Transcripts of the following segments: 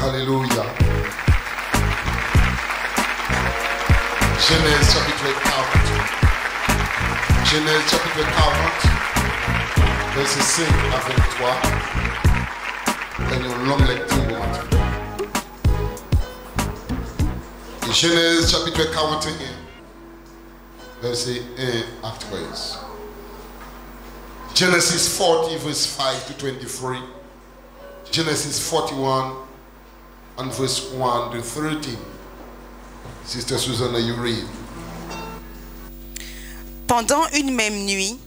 Alléluia. Genèse chapitre 40. Genèse chapitre 40, verset 5 à 23. C'est une longue lecture pour matin. Genèse chapitre 41, verset 1 à 13. Genesis 40, verse 5 to 23. Genesis 41, and verse 1 to 13. Sister Susanna, you read. Pendant une même nuit,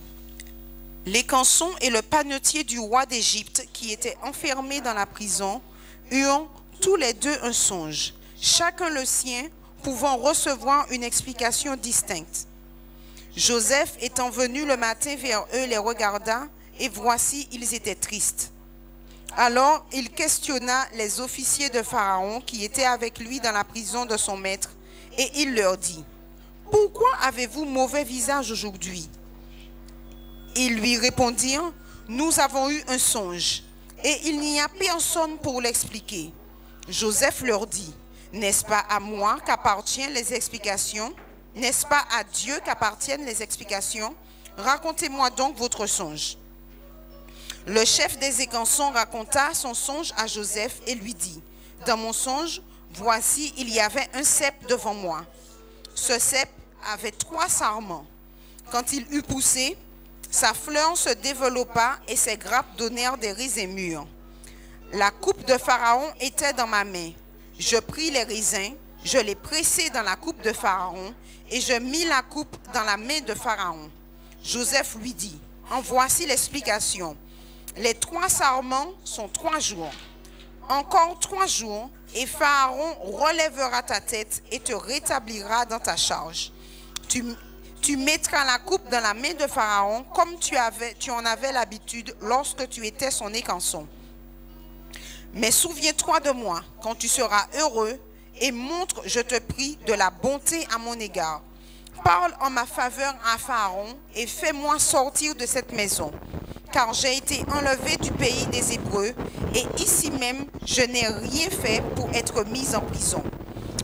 l'écanson et le panetier du roi d'Égypte, qui étaient enfermés dans la prison, eurent tous les deux un songe, chacun le sien, pouvant recevoir une explication distincte. Joseph, étant venu le matin vers eux, les regarda, et voici, ils étaient tristes. Alors, il questionna les officiers de Pharaon qui étaient avec lui dans la prison de son maître, et il leur dit, « Pourquoi avez-vous mauvais visage aujourd'hui ?» Ils lui répondirent, « Nous avons eu un songe, et il n'y a personne pour l'expliquer. » Joseph leur dit, « N'est-ce pas à moi qu'appartiennent les explications? N'est-ce pas à Dieu qu'appartiennent les explications? Racontez-moi donc votre songe. » Le chef des écansons raconta son songe à Joseph et lui dit, « Dans mon songe, voici, il y avait un cep devant moi. Ce cep avait 3 sarments. Quand il eut poussé, sa fleur se développa et ses grappes donnèrent des raisins mûrs. La coupe de Pharaon était dans ma main. Je pris les raisins, je les pressai dans la coupe de Pharaon et je mis la coupe dans la main de Pharaon. » Joseph lui dit, « En voici l'explication. Les 3 sarments sont 3 jours. Encore 3 jours, et Pharaon relèvera ta tête et te rétablira dans ta charge. Tu mettras la coupe dans la main de Pharaon comme tu en avais l'habitude lorsque tu étais son écanson. Mais souviens-toi de moi quand tu seras heureux et montre, je te prie, de la bonté à mon égard. Parle en ma faveur à Pharaon et fais-moi sortir de cette maison. Car j'ai été enlevé du pays des Hébreux, et ici même, je n'ai rien fait pour être mis en prison. »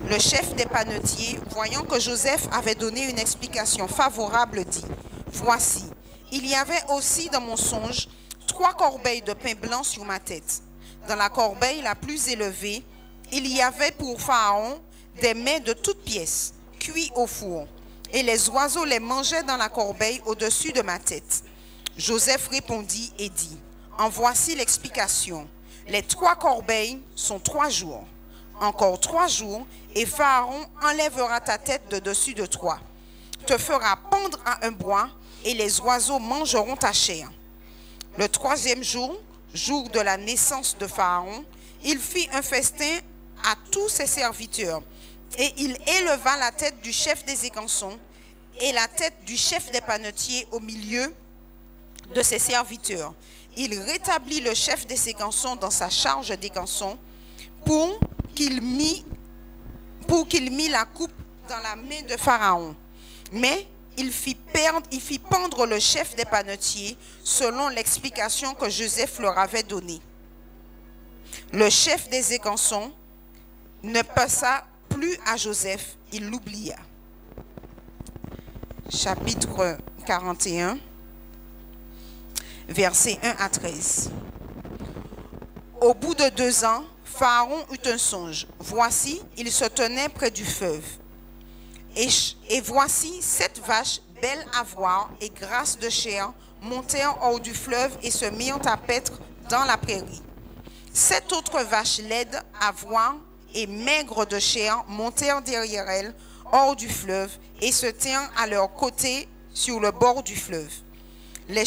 Le chef des panetiers, voyant que Joseph avait donné une explication favorable, dit, « Voici, il y avait aussi dans mon songe 3 corbeilles de pain blanc sur ma tête. Dans la corbeille la plus élevée, il y avait pour Pharaon des mets de toutes pièces, cuits au four, et les oiseaux les mangeaient dans la corbeille au-dessus de ma tête. » Joseph répondit et dit, « En voici l'explication. Les 3 corbeilles sont 3 jours. Encore 3 jours, et Pharaon enlèvera ta tête de dessus de toi, te fera pendre à un bois, et les oiseaux mangeront ta chair. » Le 3e jour, jour de la naissance de Pharaon, il fit un festin à tous ses serviteurs, et il éleva la tête du chef des écansons et la tête du chef des panetiers au milieu de ses serviteurs. Il rétablit le chef des écansons dans sa charge d'écanson pour qu'il mît la coupe dans la main de Pharaon. Mais il fit pendre le chef des panetiers selon l'explication que Joseph leur avait donnée. Le chef des écansons ne passa plus à Joseph, il l'oublia. Chapitre 41. Versets 1 à 13. Au bout de 2 ans, Pharaon eut un songe. Voici, il se tenait près du fleuve. Et voici 7 vaches belles à voir et grasses de chair montèrent hors du fleuve et se mirent à paître dans la prairie. 7 autres vaches laides à voir et maigres de chair montèrent derrière elles hors du fleuve et se tinrent à leur côté sur le bord du fleuve. Les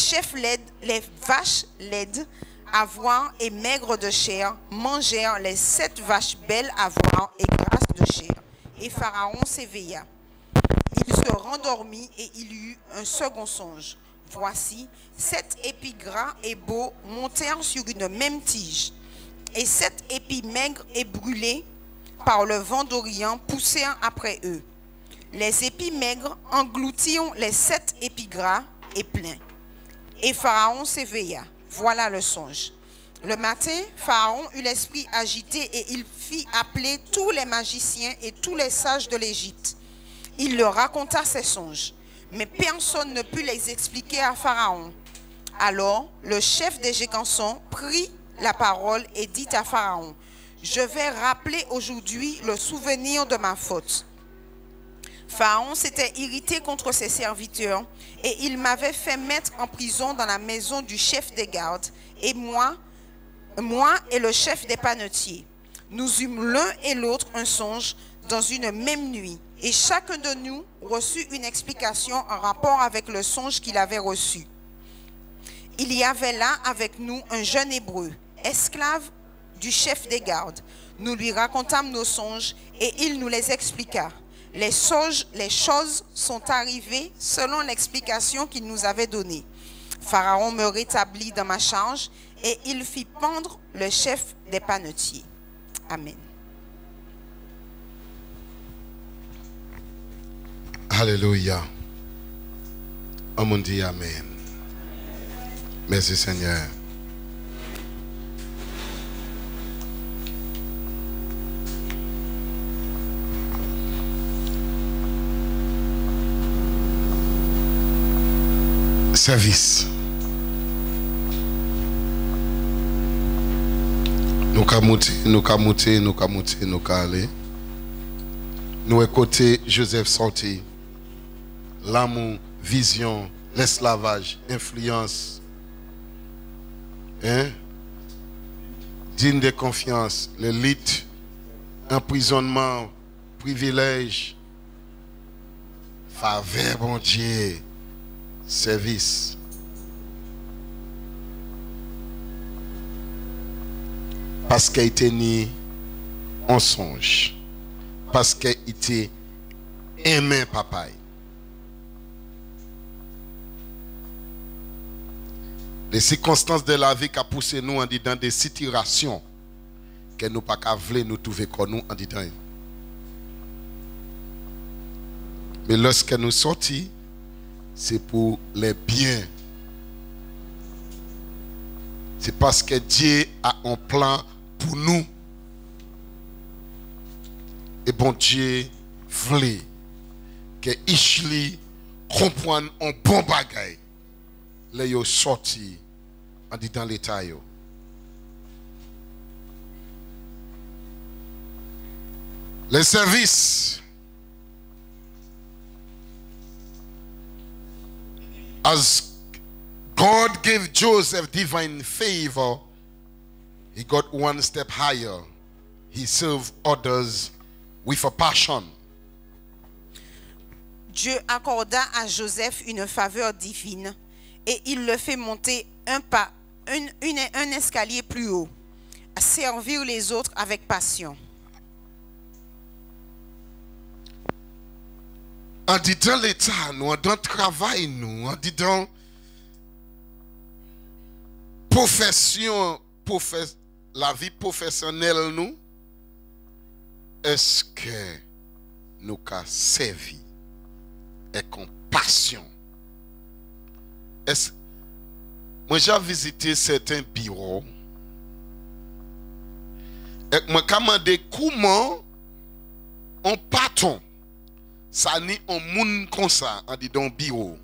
vaches laides à voir et maigres de chair mangèrent les 7 vaches belles à voir et grasses de chair. Et Pharaon s'éveilla. Il se rendormit et il eut un second songe. Voici, 7 épis gras et beaux montèrent sur une même tige, et 7 épis maigres et brûlés par le vent d'Orient poussèrent après eux. Les épis maigres engloutirent les 7 épis gras et pleins. Et Pharaon s'éveilla. Voilà le songe. Le matin, Pharaon eut l'esprit agité et il fit appeler tous les magiciens et tous les sages de l'Égypte. Il leur raconta ses songes, mais personne ne put les expliquer à Pharaon. Alors, le chef des Gécansons prit la parole et dit à Pharaon, « Je vais rappeler aujourd'hui le souvenir de ma faute. » Pharaon s'était irrité contre ses serviteurs et il m'avait fait mettre en prison dans la maison du chef des gardes et moi et le chef des panetiers. Nous eûmes l'un et l'autre un songe dans une même nuit et chacun de nous reçut une explication en rapport avec le songe qu'il avait reçu. Il y avait là avec nous un jeune hébreu, esclave du chef des gardes. Nous lui racontâmes nos songes et il nous les expliqua. Les choses sont arrivées selon l'explication qu'il nous avait donnée. Pharaon me rétablit dans ma charge et il fit pendre le chef des panetiers. Amen. Alléluia. On dit Amen. Merci Seigneur. Service. Nous aller. Nous écouter Joseph sorti. L'amour, vision, l'esclavage, influence. Digne de confiance, l'élite, emprisonnement, privilège, faveur, bon Dieu, service. Parce qu'il était né en songe. Parce qu'il était aimé papa. Les circonstances de la vie qui a poussé nous en disant des situations que nous pas voulu nous trouver comme nous en disant. Mais lorsque nous sortis, c'est pour les biens. C'est parce que Dieu a un plan pour nous. Et bon Dieu voulait que Ishli comprenne un bon bagage. Les yo sorti en dit dans l'état yo. Les services. As God gave Joseph divine favor, he got one step higher. He served others with a passion. Dieu accorda à Joseph une faveur divine et il le fait monter un escalier plus haut, à servir les autres avec passion. En disant l'état, nous, en disant travail, nous, en disant profession, la vie professionnelle, nous, est-ce que nous avons servi avec compassion? Moi, j'ai visité certains bureaux et moi, j'ai demandé comment on patron. Ça ni un monde comme ça, on dit dans le bureau.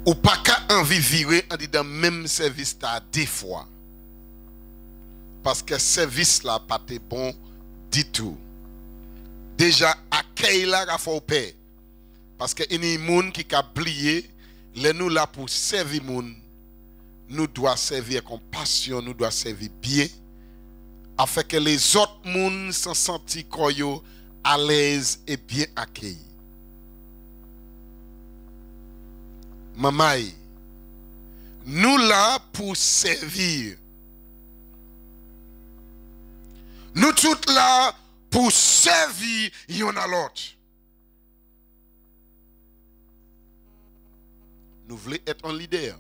Ou pas qu'à envie virer, on dit dans le même service là des fois. Parce que service là pas été bon du tout. Déjà, accueil là, il faut payer. Parce que il y a des gens qui ont oublié, les nous là pour servir les gens, nous devons servir avec compassion, nous devons servir bien. Afin que les autres gens se sentent à l'aise et bien accueillis. Maman, nous là pour servir. Nous tous là pour servir y'en a l'autre. Nous voulons être un leader.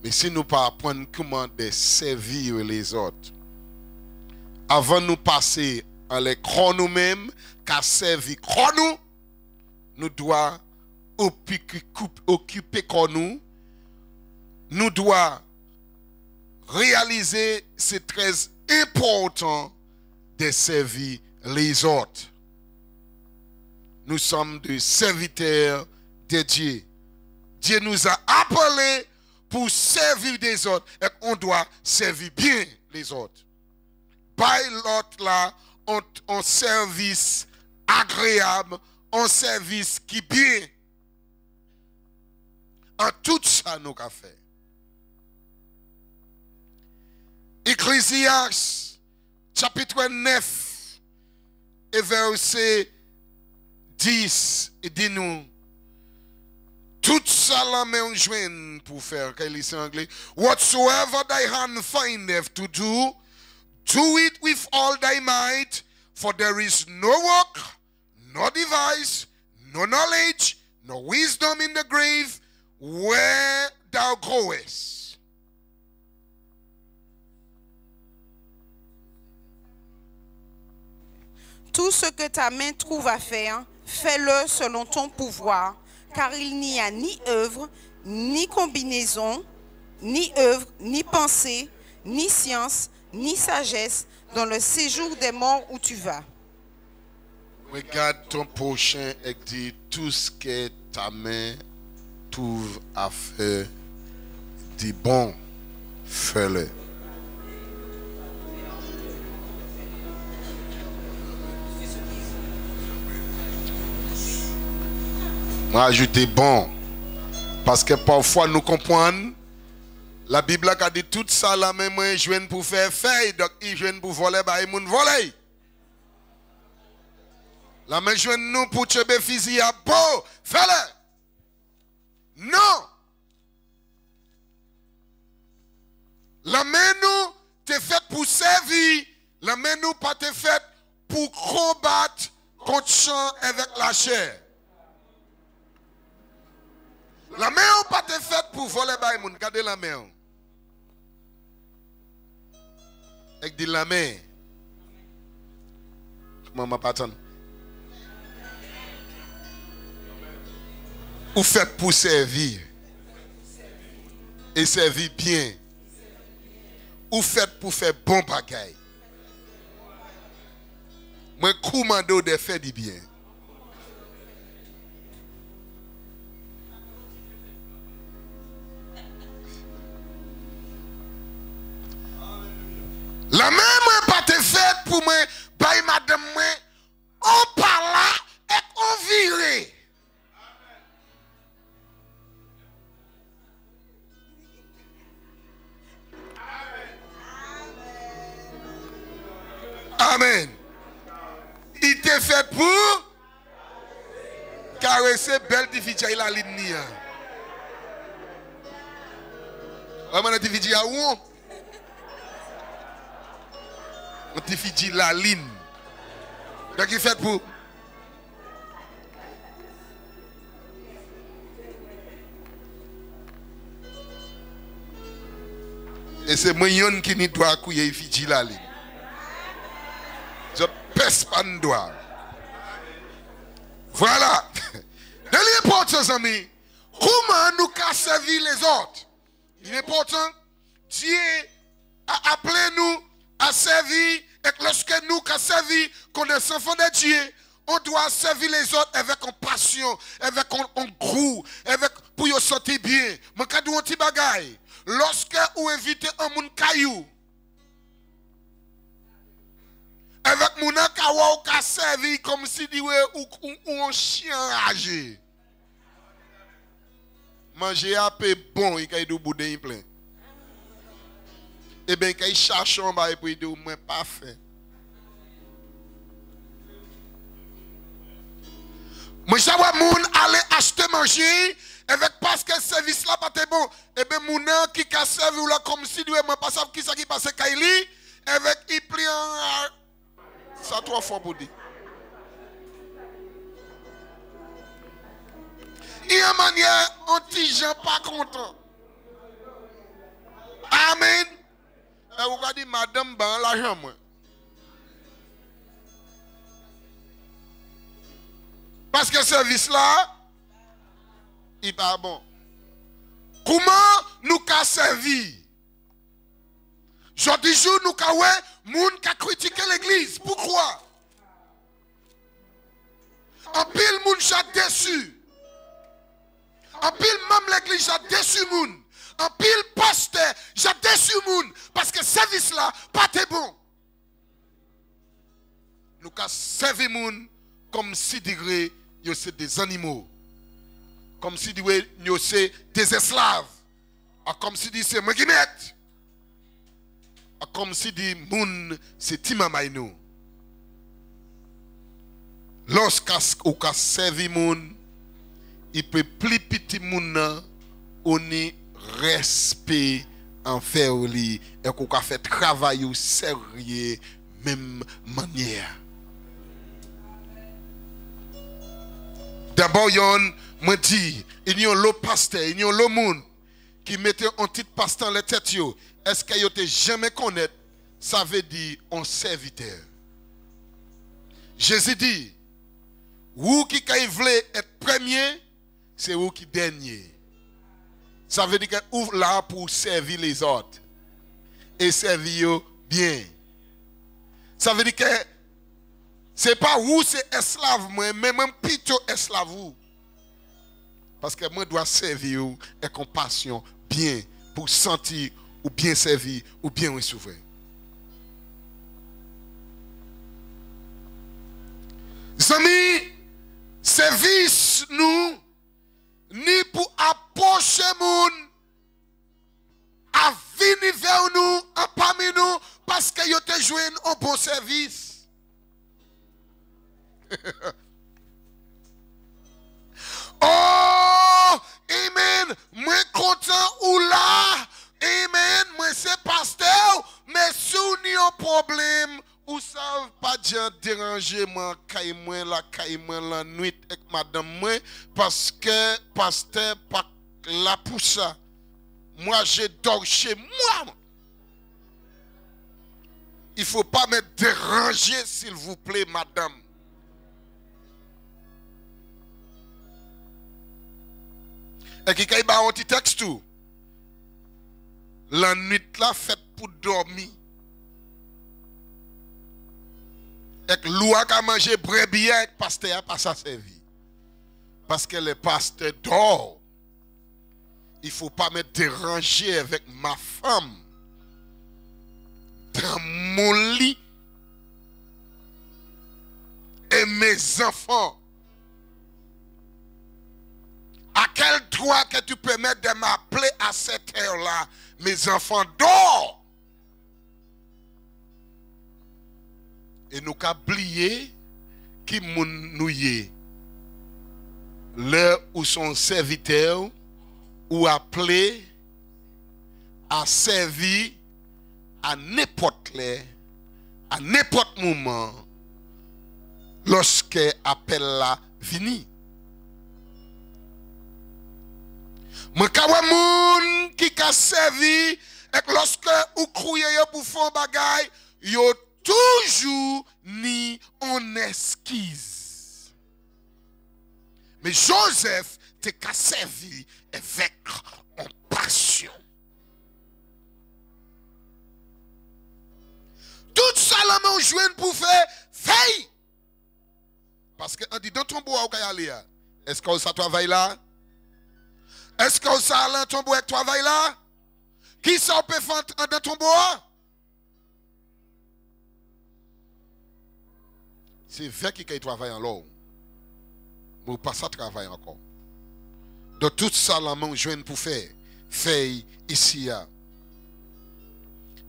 Mais si nous ne pas apprendre comment de servir les autres, avant nous passer à l'écran nous-mêmes, qu'à servir nous, nous devons occuper comme nous. Nous devons réaliser, c'est très important de servir les autres. Nous sommes des serviteurs de Dieu. Dieu nous a appelés pour servir des autres et on doit servir bien les autres. Par l'autre là, un service agréable, un service qui bien. En tout ça, nous avons fait. Ecclésiaste, chapitre 9, et verset 10, et dit-nous, tout ça la main joigne pour faire, qu'elle lit en anglais, whatsoever thy hand findeth to do it with all thy might, for there is no work, no device, no knowledge, no wisdom in the grave where thou goest. Tout ce que ta main trouve à faire, fais-le selon ton pouvoir, car il n'y a ni œuvre, ni combinaison, ni œuvre, ni pensée, ni science, ni sagesse dans le séjour des morts où tu vas. Regarde ton prochain et dis tout ce que ta main trouve à faire. Dis bon, fais-le. Moi, ajouter bon. Parce que parfois nous comprenons. La Bible a dit tout ça, la même main joigne pour faire feuille, donc il joigne pour voler, bah il moun voler. La main joigne nous pour tuer fusil à beau, fais-le. Non. La main nous t'est faite pour servir, la main nous pas t'est faite pour combattre contre champ avec la chair. La main n'a pas été faite pour voler par les gens. Regardez la main. Avec dit la main. Maman patron. Ou faites pour servir. Et servir bien. Ou faites pour faire bon bagaille. Moi, commando de faire du bien. La même n'a pas été faite pour moi, by madame moi, on parle et on vire. Amen. Il était fait pour caresser belle difficulté la ligne. Comment la difficulté à où? On te fait la ligne. Donc il fait pour. Et c'est moi qui n'y doit couiller il fait la ligne. Je pèse pas de doigt. Voilà. De l'importance, amis. Comment nous qu'à servir les autres? Il est important. Dieu a appelé nous à servir, et lorsque nous qui servi qu'on est enfants de Dieu, on doit servir les autres avec une passion, avec un goût, avec pour y sentir bien. Mais quand on dit bagaille, lorsque vous invitez un monde caillou, avec mon kawa ou ka servi comme si ou un chien âgé. Manger un peu bon, il y a du boudin plein. Eh bien, quand il cherche un bail pour dire moi pas fait. Moi, je vois moun aller acheter manger avec parce que le service là pas bon. Eh bien, moun qui a servi là comme si lui moi pas savent qui ça qui passe Kaili avec il plie ça 3 fois pour dire. Il y a une manière anti-gens pas content. Amen. Et vous avez dit, madame, ben l'argent, moi. Parce que service là, il n'est pas bon. Comment nous avons servi? Jodi jour, nous avons critiqué l'église. Pourquoi? En pile, moun j'ai déçu. En pile, même l'église j'ai déçu moun. En pile, pasteur j'ai déçu moun. Parce que service là, pas de bon. Nous avons servi moun comme si c'est des animaux. Comme si c'est des esclaves. Comme si c'est Maguinette. Comme si moun c'est Timamaïnou. Lorsqu'on a servi moun, il peut plus petit moun on est respect envers lui et qu'on a fait travail au sérieux même manière. D'abord yon me dit il y a l'autre pasteur, il y a l'autre monde qui mettait un titre pasteur dans les têtes yo. Est-ce que yo te jamais connaître ça veut dire un serviteur. Jésus dit ou qui voulait être premier, c'est ou qui dernier. Ça veut dire que ou là pour servir les autres et servir bien. Ça veut dire que c'est pas où c'est esclave moi, mais même plutôt esclave vous. Parce que moi dois servir avec compassion bien pour sentir ou bien servir ou bien recevoir. Amis, service nous ni pour approcher moun à venir vers nous en parmi nous parce que yo te joué un bon service. Oh, amen, moi content ou là, amen, moi c'est pasteur, mais si on a un problème, ou ça pas déjà déranger moi la nuit avec madame moi parce que pasteur pas là pour ça. Moi je dors chez moi. Il faut pas me déranger s'il vous plaît madame. Et qui a un petit texte tout. La nuit là faite pour dormir. Et l'oua qui a mangé brebis avec pasteur n'a pas ça servi. Parce que le pasteur dort. Il ne faut pas me déranger avec ma femme. Dans mon lit. Et mes enfants. À quel droit que tu peux mettre de m'appeler à cette heure-là? Mes enfants dorment. Et nous avons oublié qui nous y l'heure où son serviteur ou appelé à servir à n'importe l'heure, à n'importe moment, lorsque appel là vini. Mon moun qui a servi et lorsque ou croyez pour faire bagay, yo toujours ni en esquisse. Mais Joseph te qu'a servi avec en passion. Tout ça là joindre pour faire veille. Parce que on dit dans ton bois où aller. Est-ce que ça travaille là? Est-ce que ça allait dans ton bois travaille là? Qui ça peut faire dans ton bois? C'est vrai qu'il travaille en l'eau. Mais pas ça travaille encore. De tout ça, la main joigne pour faire. Faire ici.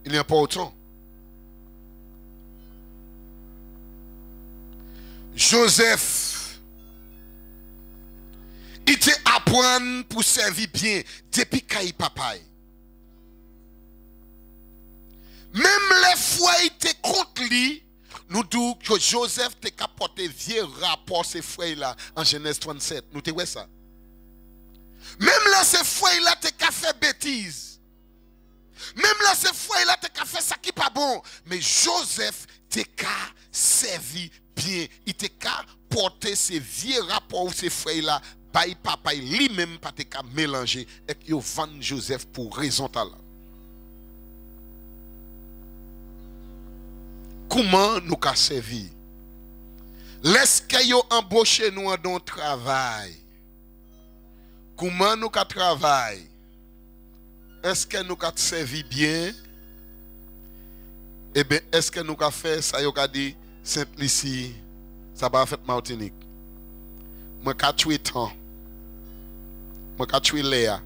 Il n'est pas autant. Joseph, il te apprend pour servir bien depuis qu'il papa. Même les fois il te contre lui. Nous disons que Joseph te capoté vieux rapport ces frères là en Genèse 37. Nous te voyons ça. Même là ces frères là te fait bêtise. Même là ces frères là te fait ça qui pas bon. Mais Joseph te servi bien. Il te porter ces vieux rapports, ces frères-là, bay papa lui-même pas te mélanger et que vend Joseph pour raison là. Comment nous qu'a servi? Laisse que yo embauché nous dans travail. Comment nous qu'a travail? Est-ce que nous qu'a servi bien? Eh bien, est-ce que nous qu'a fait ça yo qu'a dit Saint-Lucie, ça va faire Martinique. Moi qu'a tué temps. Moi qu'a tué Léa.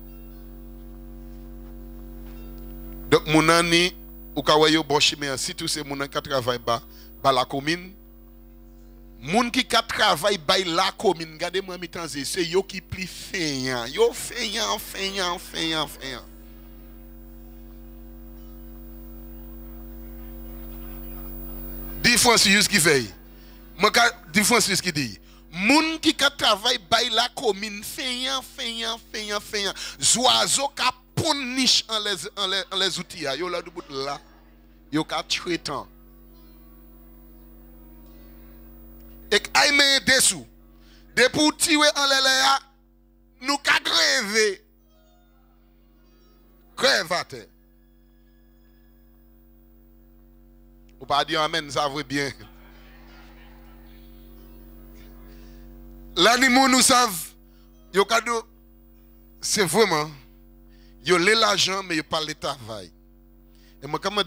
Donc mon ami ou ka wè yo bon chimé si tout c'est mon qui travaille ba la commune. Moun qui ka travaille ba la commune, regardez moi mi temps c'est yo qui pli feignant. Yo feignant. Différence juste qui fait. Moi différence juste qui dit. Moun qui ka travaille ba la commune feignant. Zoazo ka pon niche en les outils yo là debout là. Yo ka tuer temps. Et ay me dessous. De pour tirer en l'air nous ka grève. Grève. Ou pas dire amen, ça veut bien. L'animal nous savent, yo cadeau, c'est vraiment, yo l'argent, mais yo pas le travail. Et moi, comment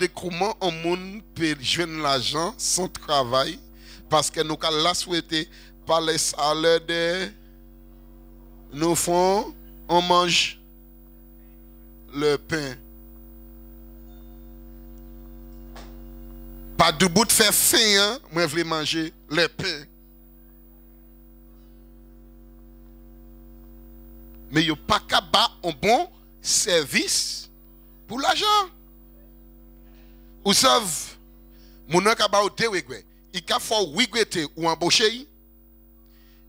un monde peut joindre l'argent sans travail, parce que nous avons la souhaité par les salaires de nous font, on mange le pain. Pas de bout de faire faim, hein, moi je veux manger le pain. Mais yo pas capable un bon service pour l'argent. Vous savez, mon n'a pas de regret. Il a fait regretter ou embaucher.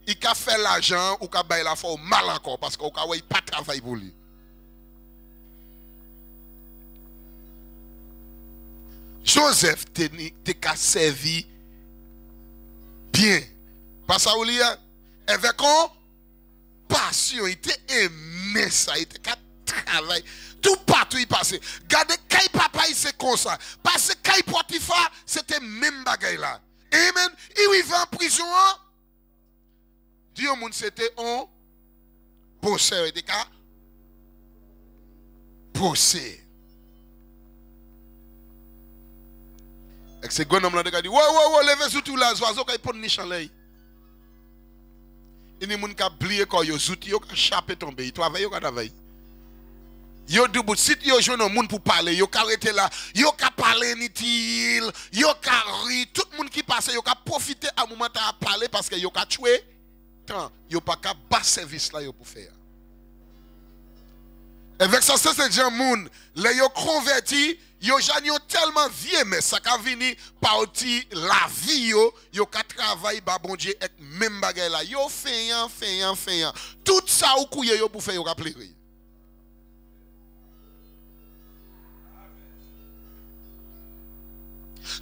Il a fait l'argent ou il a fait mal encore parce qu'il n'a pas de travail pour lui. Joseph t'a servi bien. Parce que avec passion, il était aimé ça, il était qu'à travailler. Tout partout il passait. Regardez, quand papa il c'est comme ça. Parce que quand Potiphar, c'était même bagaille là. Amen. Il va en prison. Dieu moun c'était un bosseur. Il était qu'à bosser. Et ce grand homme là il dit, ouais, levez sur tout là, oiseau qui pon niche en l'air. Il y a des gens qui ont oublié quand ils ont zouti, ils ont chapé tomber, ils travaillent, ils ont travaillé. Ils ont dit, si ils ont joué un monde pour parler, ils ont arrêté là, ils ont parlé nitil, ils ont ri, tout le monde qui passe, ils ont profité à un moment de parler parce qu'ils ont tué. Ils n'ont pas qu'à bas service là pour faire. Avec ça, c'est des gens qui ont converti, ils ont tellement vieux, mais ça a venu partir la vie, ils ont travaillé, bon Dieu, avec même bagay là. Ils ont fait. Tout ça, ou couillé, ils ont fait, ils ont rappelé.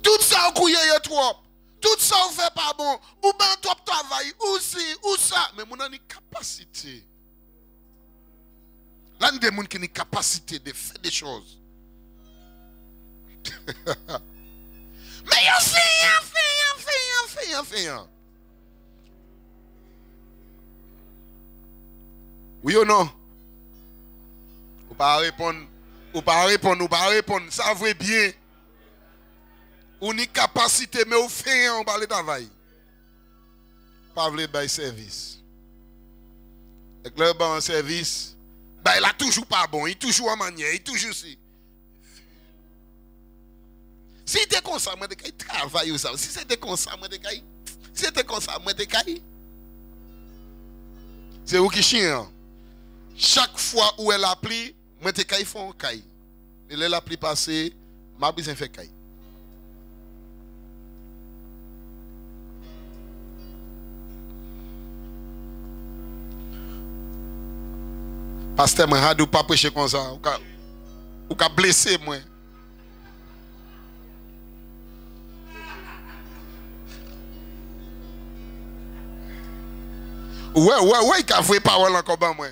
Tout ça, ou couillé, ils ont trop. Tout ça, ou fait pas bon. Ou ben trop travail, ou si, ou ça. Mais mon a une capacité. Là, il y a des gens qui ont une capacité de faire des choses. Mais ils fait. Oui ou non? Ou pas répondre. Ça veut bien. Ou une capacité, mais ou fait on parle de travail. Pas voulu bailler service. Et le bon service, bah il a toujours pas bon, il toujours en manière, il toujours si. Si c'était comme ça, moi de travail ou ça. Si c'était comme ça, moi de c'est où qui chien. Chaque fois où elle appli, moi de caille font caille. Elle l'appli passé, m'a besoin fait caille. Pasteur, moi, je ne pas prêcher comme ça. Ou ka blessé, moi. Ouais, il a fait parole encore ben moi.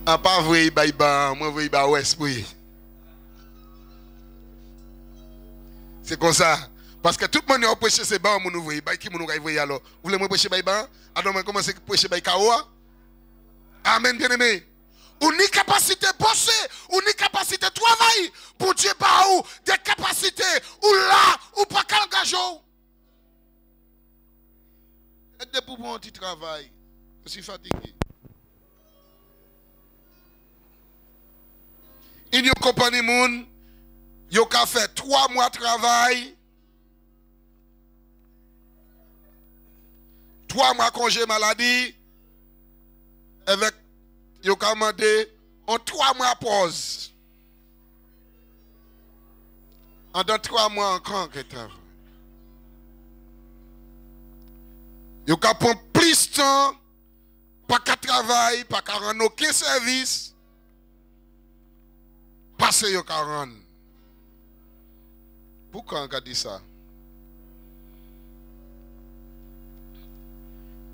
Ah, pas vrai, moi, vrai, ouais, esprit. C'est comme ça. Parce que tout le monde a prêché ces bancs, mon ouvrier. Qui mon ouvrier alors? Vous voulez me prêcher par ban? Alors, on commence à prêcher par Kaoua. Amen, bien aimé. On a capacité de bosser, on a capacité de travailler pour Dieu par où des capacités ou là ou pas qu'engager. Aide pour mon petit travail. Je suis fatigué. Il y a une compagnie moun, il y a fait 3 mois de travail. 3 mois congé maladie. Avec, il y a demandé en 3 mois pause. En dans 3 mois encore que travail. Il y a prendre plus de temps, pas qu'à travail, pas qu'à rendre aucun service. Parce que vous avez pourquoi on a dit ça?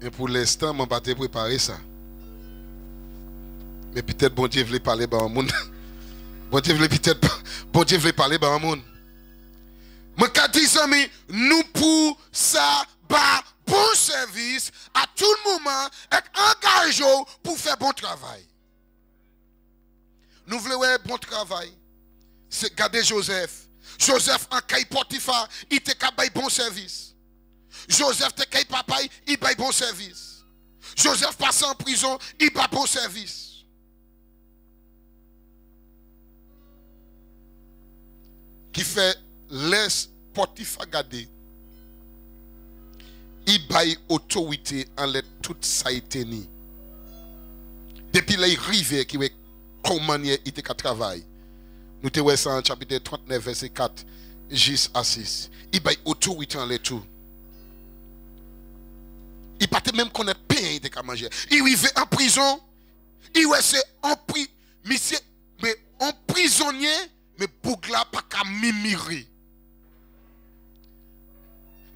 Et pour l'instant, je n'ai pas préparé ça. Mais peut-être bon Dieu voulait parler à un monde. Bon Dieu voulait parler à un monde. Je dis, nous pour ça, bon service à tout le moment et engageons pour faire bon travail. Nous voulons un bon travail. C'est garder Joseph. Joseph en caille Potiphar, il te fait bon service. Joseph te caille papa, il fait bon service. Joseph passe en prison, il fait bon service. Qui fait laisse Potiphar garder. Il baille autorité en l'aide toute ça été ni. Depuis les rivières qui est comment il était qu'à travail. Nous te voyons ça en chapitre 39 verset 4 jusqu'à 6. Il baille autorité en l'aide tout. Il pas même connaître pain il était qu'à manger. Il vivait en prison. Il c'est en prison mais en prisonnier mais bougla pas qu'à mimirer.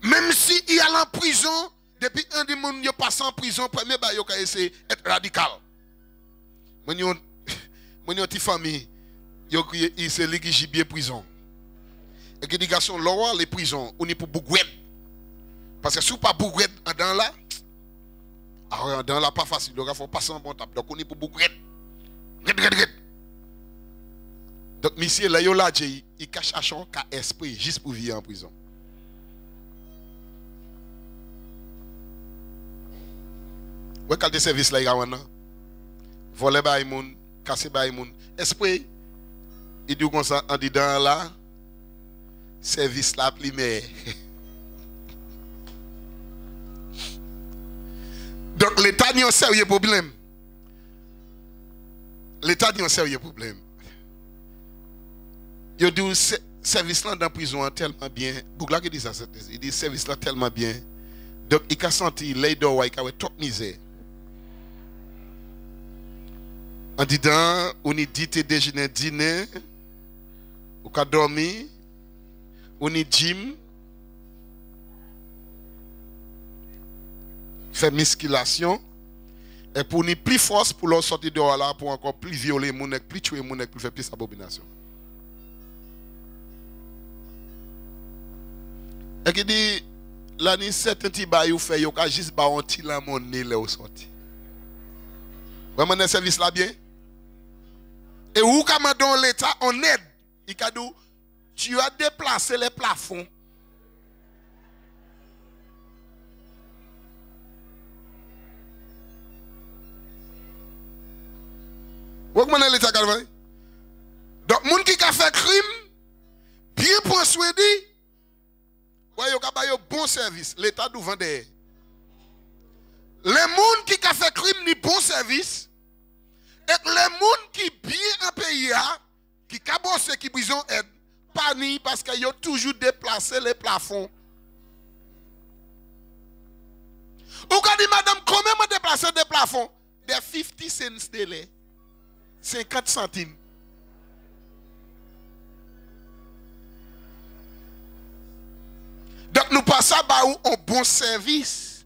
Même si il est en prison, depuis un des monde qui passe en prison, premier bah il a essayé d'être radical. Mon petite famille, il se lit qui bien prison. Et que les garçons, l'or les prisons, on est pour bougouet. Parce que si vous pas bougouet dans là, alors dans là pas facile, il faut passer en bon table. Donc on est pour bougouet. Donc monsieur là il cache à son cas esprit juste pour vivre en prison. Ouais, quel service là il y a maintenant? Voler by moun, casser by moun. Esprit, il dit comme ça, en dit dans là, service là plus mais. Donc l'État n'a un sérieux problème. L'État n'a un sérieux problème. Il dit service là dans la prison tellement bien. Bougla qui dit ça, il dit service là tellement bien. Donc il a senti l'aide il a trop misère. En disant, on y dit te déjeuner dîner, ou qu'à dormir, on y gym, faire musculation, et pour ni plus force pour leur sortir dehors là, pour encore plus violer mon nez, plus tuer mon nez, pour faire plus abomination. Et qui dit, là, ni certains petits bails fait, il y a juste un petit la mon nez là au sorti. Vraiment, un service là bien? Et où quand dans l'État, on aide. Il a dit, tu as déplacé les plafonds. Où est l'État calme? Donc, les gens qui ont fait crime, bien persuadé, ouais, ils ont un bon service. L'État doit vendre. Les gens qui ont fait crime, ni bon service. Et les gens qui bien en pays, qui cabossent, qui besoin d'aide, pas ni parce qu'ils ont toujours déplacé les plafonds. Ou quand dit madame, combien m'a déplacé des plafonds? Des 50 cents de lait. 50 centimes. Donc nous passons à un bon service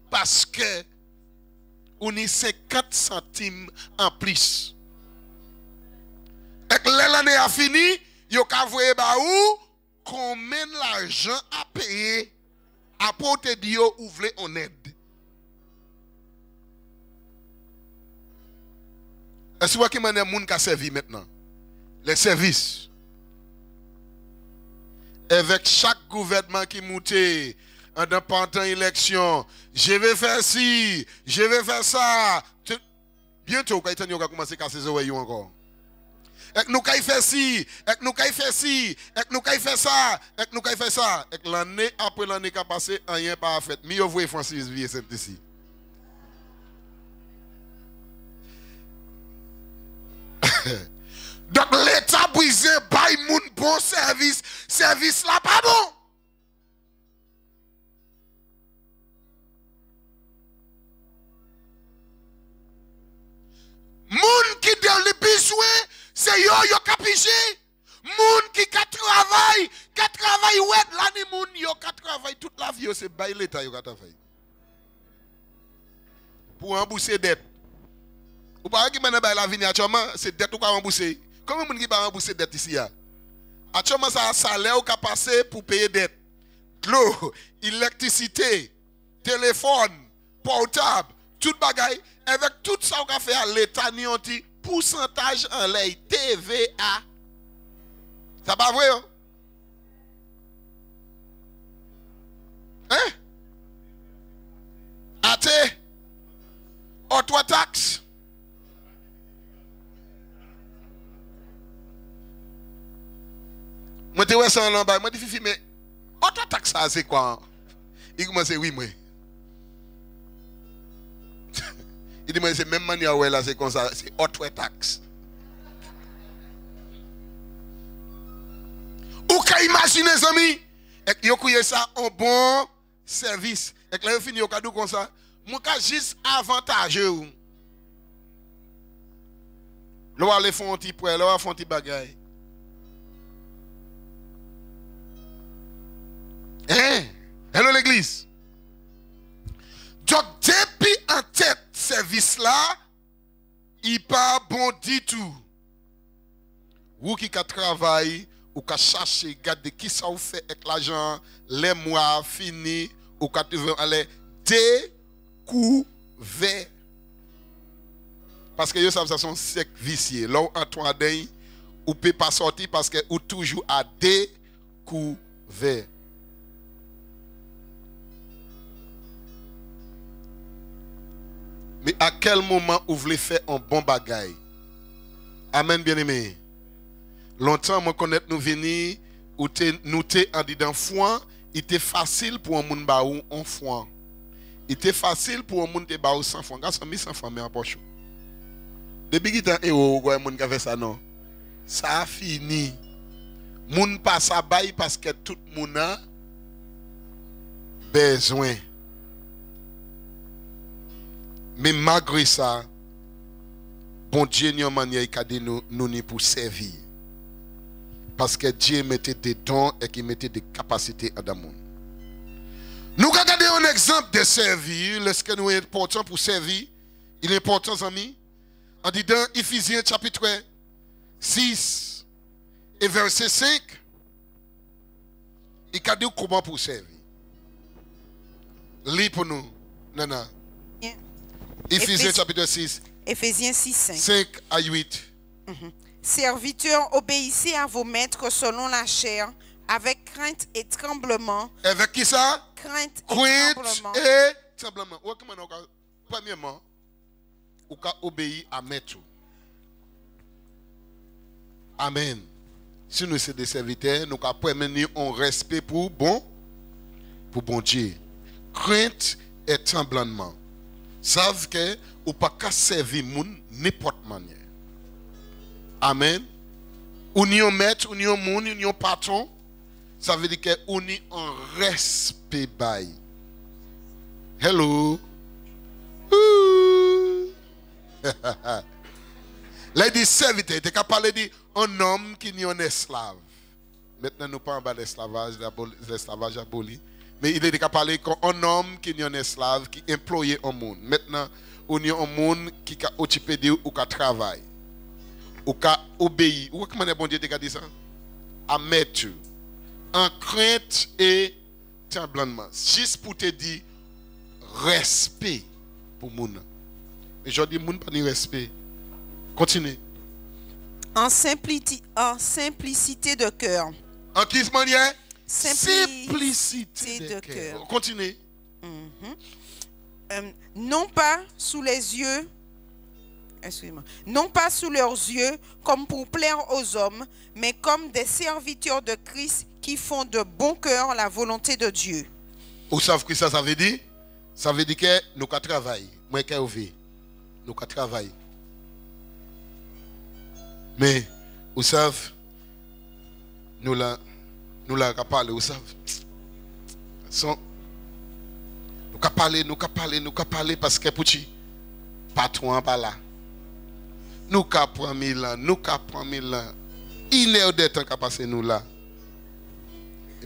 parce que on a 50 centimes en plus. Et l'année a fini, yo ka voye ba ou combien l'argent à payer à porter Dieu ouvre en aide. Est-ce que vous avez moun ka servi maintenant? Les services. Avec chaque gouvernement qui monte pendant l'élection, je vais faire ci, je vais faire ça. Bientôt, quand vous commencer à casser les oreilles encore. Et nous avons fait ci, et nous avons fait ci, et nous avons fait ça, et nous avons fait ça. Et l'année après l'année qui a passé, rien pas fait. Mais vous voyez Francis Vier, c'est ici. Donc l'État brisé, bail moun bon service, service là pas bon. Moun qui dans le besoin, c'est yo qui pigé. Moun qui travaille ouais, là ni moun yo qui travaille toute la vie, c'est bail l'État yo qui travaille. Pour rembourser dette. Ou pas qui mène la vie actuellement, c'est dette ou pas rembourser. Comment moun qui va rembourser dette ici ya? Actuellement ça salaire ou ka passer pour payer dette. L'eau, électricité, téléphone, portable, tout bagaille avec tout ça qu'on fait à l'état ni un petit pourcentage en lait TVA. Ça pas vrai hein? Hein? Até auto taxe. Moi te ouais ça en bas, moi dis fifi mais auto taxe ça c'est quoi? Il commence oui moi. Il dit, c'est même manière où là, c'est comme ça, c'est autre taxe. Ou qu'à imaginer, les amis, et que vous ça un bon service. Et que là, vous finissez au cadeau comme ça, moi, juste avantageux. Là, aller faire un petit prêt, là, faire un petit bagaille. Hein? Hello, l'église. Donc, depuis en tête, service là, il pas bon du tout. Vous qui travaillez, ou qui cherchez, regardez qui ça vous fait avec l'argent, les mois finis, ou qui aller découvert. Parce que vous savez, ça sont sec vicieux. Là, en 3 days, vous ne pouvez pas sortir parce que vous toujours à découvert. Mais à quel moment vous voulez faire un bon bagaille? Amen, bien-aimé. Longtemps, moi, connaître nous venir, ou nous te en disant foin, il était facile pour un monde baou en foin. Il était facile pour un monde te baou sans foin. Garçon, 100 francs, mais en poche. Depuis qu'il y a un héros, il y a un monde qui a fait ça, non? Ça a fini. Moun passe à bail parce que tout le monde a besoin. Mais malgré ça, bon Dieu n'y a manière de nous pour servir. Parce que Dieu mettait des dons et qu'il mettait des capacités à l'amour. Nous regardons un exemple de servir. Est-ce que nous est important pour servir? Il est important, amis. En dit dans Ephésiens chapitre 6 et verset 5, il a dit comment pour servir. Lis pour nous, Nana. Ephésiens chapitre 6. Ephésiens 6, 5. 5 à 8. Serviteurs, obéissez à vos maîtres selon la chair, avec crainte et tremblement. Avec qui ça? Crainte et tremblement. Premièrement, vous obéir à maître. Amen. Si nous sommes des serviteurs, nous avons mener un respect pour bon Dieu. Crainte et tremblement. Savent que ou pas qu'à servir moun n'importe manière. Amen. Ou ni un maître, ou ni un moun, ou ni un patron, ça veut dire que ou ni un respect bail. Hello. Là dit serviteur, tu as parlé d'un homme qui n'est un esclave. Maintenant nous pas en bas de l'esclavage aboli, Mais il est parlé qu'un homme qui est un esclave, qui employé un monde. Maintenant, on est un monde qui a occupé de ou qui travaille. Ou qui obéit. Ou comment bon Dieu a dit ça? À mettre en crainte et tremblement. Juste pour te dire respect pour moun. Mais je dis moun pas ni respect. Continue. En simplicité de cœur. En qui se manière? Simplicité de cœur. Continue. Non pas sous les yeux, excusez-moi, non pas sous leurs yeux comme pour plaire aux hommes, mais comme des serviteurs de Christ qui font de bon cœur la volonté de Dieu. Vous savez ce que ça veut dire? Ça veut dire que nous avons travaillé. Moi, nous avons travaillé. Mais, vous savez, nous l'avons parlé, vous savez. Nous avons parlé parce que petit patron pas là. Nous avons pris 1000 ans, Il est de temps qu'a passé nous là.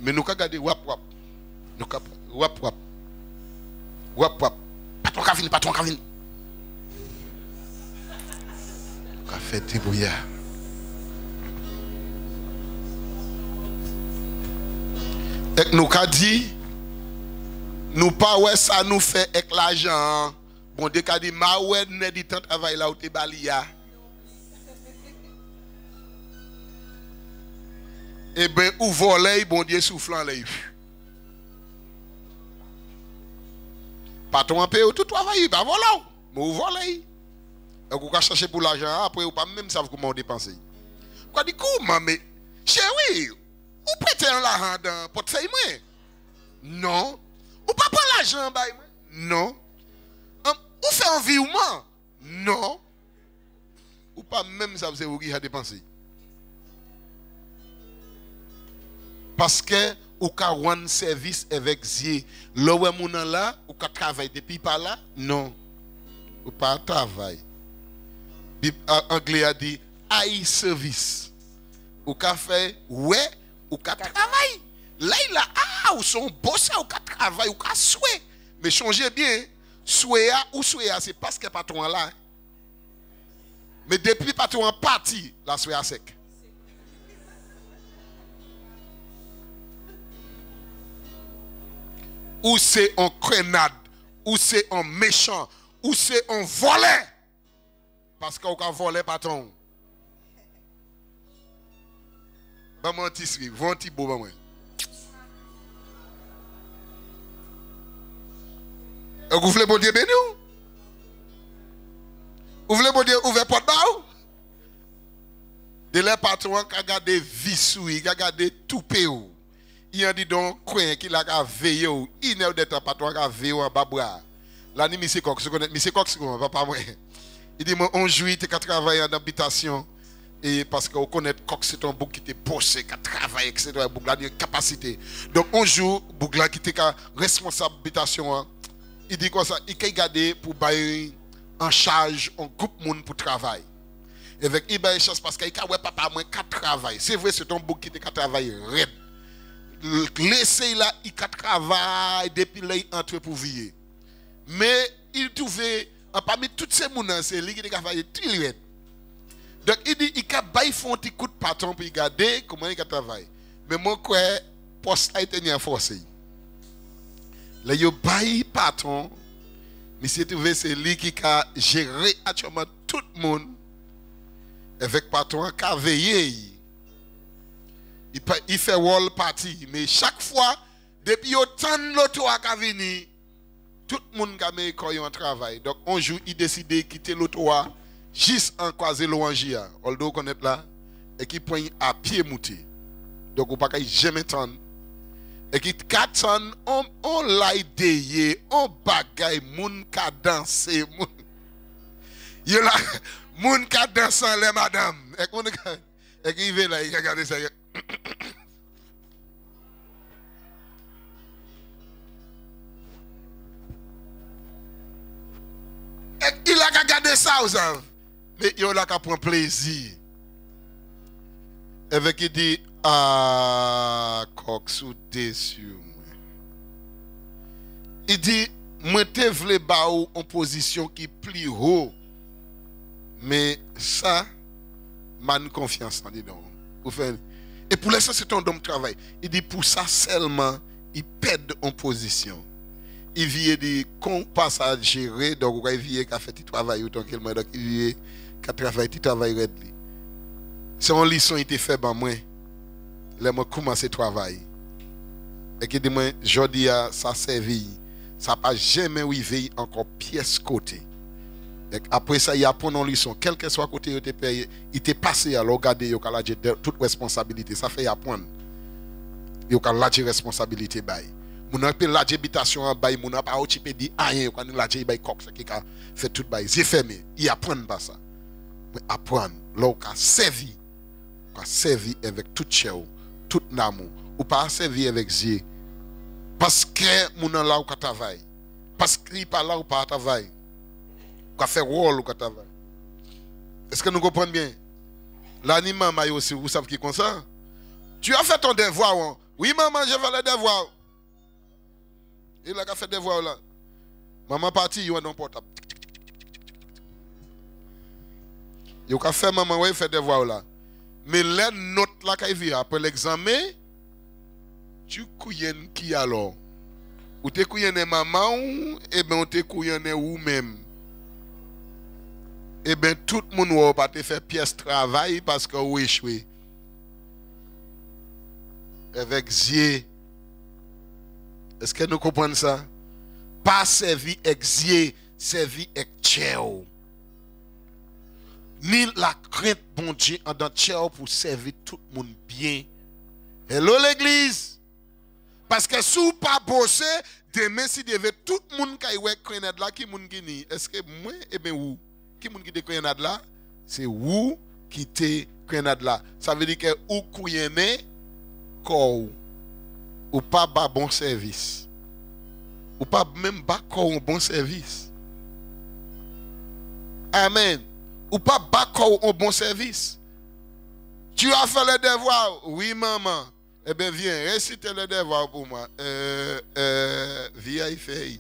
Mais nous avons gardé wap. Nous avons wap. Patron Kavin. Nous avons fait des brouillards. Et nous avons dit, nous pas ouais ça nous fait avec l'argent. Bon Dieu a dit, ma ouais ne dit tant travail là où te balia. Et ben ou voler, bon Dieu soufflant là. Patron paye tout travail, pas voler. Mais ou voler. Et vous chercher pour l'argent après ou pas même savent comment on dépenser. Quoi dit comment mais chérie, ou prêter l'argent dans portefeuille moi? Non. Ou pas prendre l'argent bah moi? Non. Ou fait un virement? Non. Ou pas même savent c'est vous qui a dépensé. Parce que ou ka rendre service avec Dieu. Là où mon là, ou ka travailler depuis par là? Non. Ou pas travail. Bible anglais a dit I service. Ou ka fait ouais, ou ka travail. Là il a ou son boss ou ka travail ou ka souhait. Mais changez bien, souhait c'est parce que patron là. Mais depuis patron parti, la souhait à sec. Ou c'est un grenade, ou c'est un méchant, ou c'est un voleur. Parce qu'on a volé patron. Bah mon petit sri, bon petit beau moi. Vous voulez bon Dieu béni ou? Vous voulez bon Dieu ouvrir porte barre? De les patrons qui a gardé vissou, qui a gardé tout péou. Il a dit donc quoi qu'il a veillé ou il n'est pas patron qui a veillé en babra. Là ni monsieur Cox, monsieur Cox pas moi. Il dit moi on jouit tu as travaillé en habitation et parce que on connaît Cox c'est un bouc qui te bossé, qui a travaillé etc. bouc là une capacité. Donc on joue bouc là qui était responsable d'habitation. Il dit quoi ça, il a gardé pour bailler en charge un groupe monde pour travailler. Avec il baille chance parce qu'il a ouais papa moi qui travaille. C'est vrai c'est un bouc qui te travaille raide. Laissez là, il travaille depuis là, il entre pour vivre. Mais il trouvait, parmi toutes ces mounas, c'est lui qui travaille très. Donc il dit, il a fait un petit coup de patron pour regarder comment il travaille. Mais moi, quoi, poste a été forcé. Là, il a fait patron, mais c'est trouvé, c'est lui qui a géré actuellement tout le monde. Avec patron qui a veillé. Il fait wall party, mais chaque fois, depuis autant de l'auto à venir, tout le monde a mis un travail. Donc, un jour, il décide de quitter l'auto juste en croisé l'Oangia. On doit connaître là, et qui prend à pied mouté. Donc, on ne peut pas jamais tendre. Et qui 4 ans, on l'a aidé, on bagaille, moun ka danse, moun. Il y a moun ka danse, les madame. Et qui vient là, il regarde ça. Il a regardé ça, mais il a pris plaisir. Avec il dit, ah, coq sous déçu. Il dit, moi te vle ba ou en position qui plus haut. Mais ça, man confiance en dedans. Et pour l'instant, c'est un homme travail. Il dit, pour ça seulement, il perd en position. Il vient de qu'on passe à gérer, donc il vient qu'à faire du travail autant qu'il m'a donc il vient qu'à travailler du travail red. C'est une leçon qui était fait par moi. Là moi commencer travail. Et qui dit moi jodi a ça servi, ça pas jamais arrivé encore pièce côté. Et après ça il apprend une leçon, quel que soit côté il était passé à regarder il a toute responsabilité, ça fait apprendre. Il a la responsabilité bail. Mon appelle la habitation en bail, mon pas occupé dit rien quand la bail coq qui a fait tout bail. C'est fermé, il apprend pas ça. Mais apprendre, là on a servi avec toute chair, tout amour, ou pas servi avec Dieu. Parce que mon là ou travail. Parce qu'il pas là ou pas travail. Ou faire rôle ou travail. Est-ce que nous comprenons bien? L'animal m'a aussi, vous savez qui comme ça? Tu as fait ton devoir. Hein? Oui maman, j'ai fait le devoir. Il a fait devoir là. Maman parti, il a un portable. Il a fait maman, oui, fait devoir là. Mais les notes là qu'il vient après l'examen, tu couilles qui alors? Ou tu couilles maman ou et ben tu couilles ou même? Et ben tout le monde va pas te faire pièce travail parce que vous échouez. Avec Dieu. Est-ce que nous comprenons ça? Pas servi avec Dieu, servi avec Tchéo. Ni la crainte bon Dieu en dans Tchéo pour servir tout le monde bien. Hello l'église. Parce que si vous pas bosser, demain si devait tout le monde qui est crainte là, qui moun gini? Est-ce que moi et bien vous? Qui moun qui te crainte là? C'est vous qui te crainte là. Ça veut dire que ou kouyene ko ou pas ba bon service. Ou pas même ba ko un bon service. Amen. Ou pas ba ko un bon service. Tu as fait le devoir? Oui maman. Eh bien viens, récite le devoir pour moi. Viens y faire.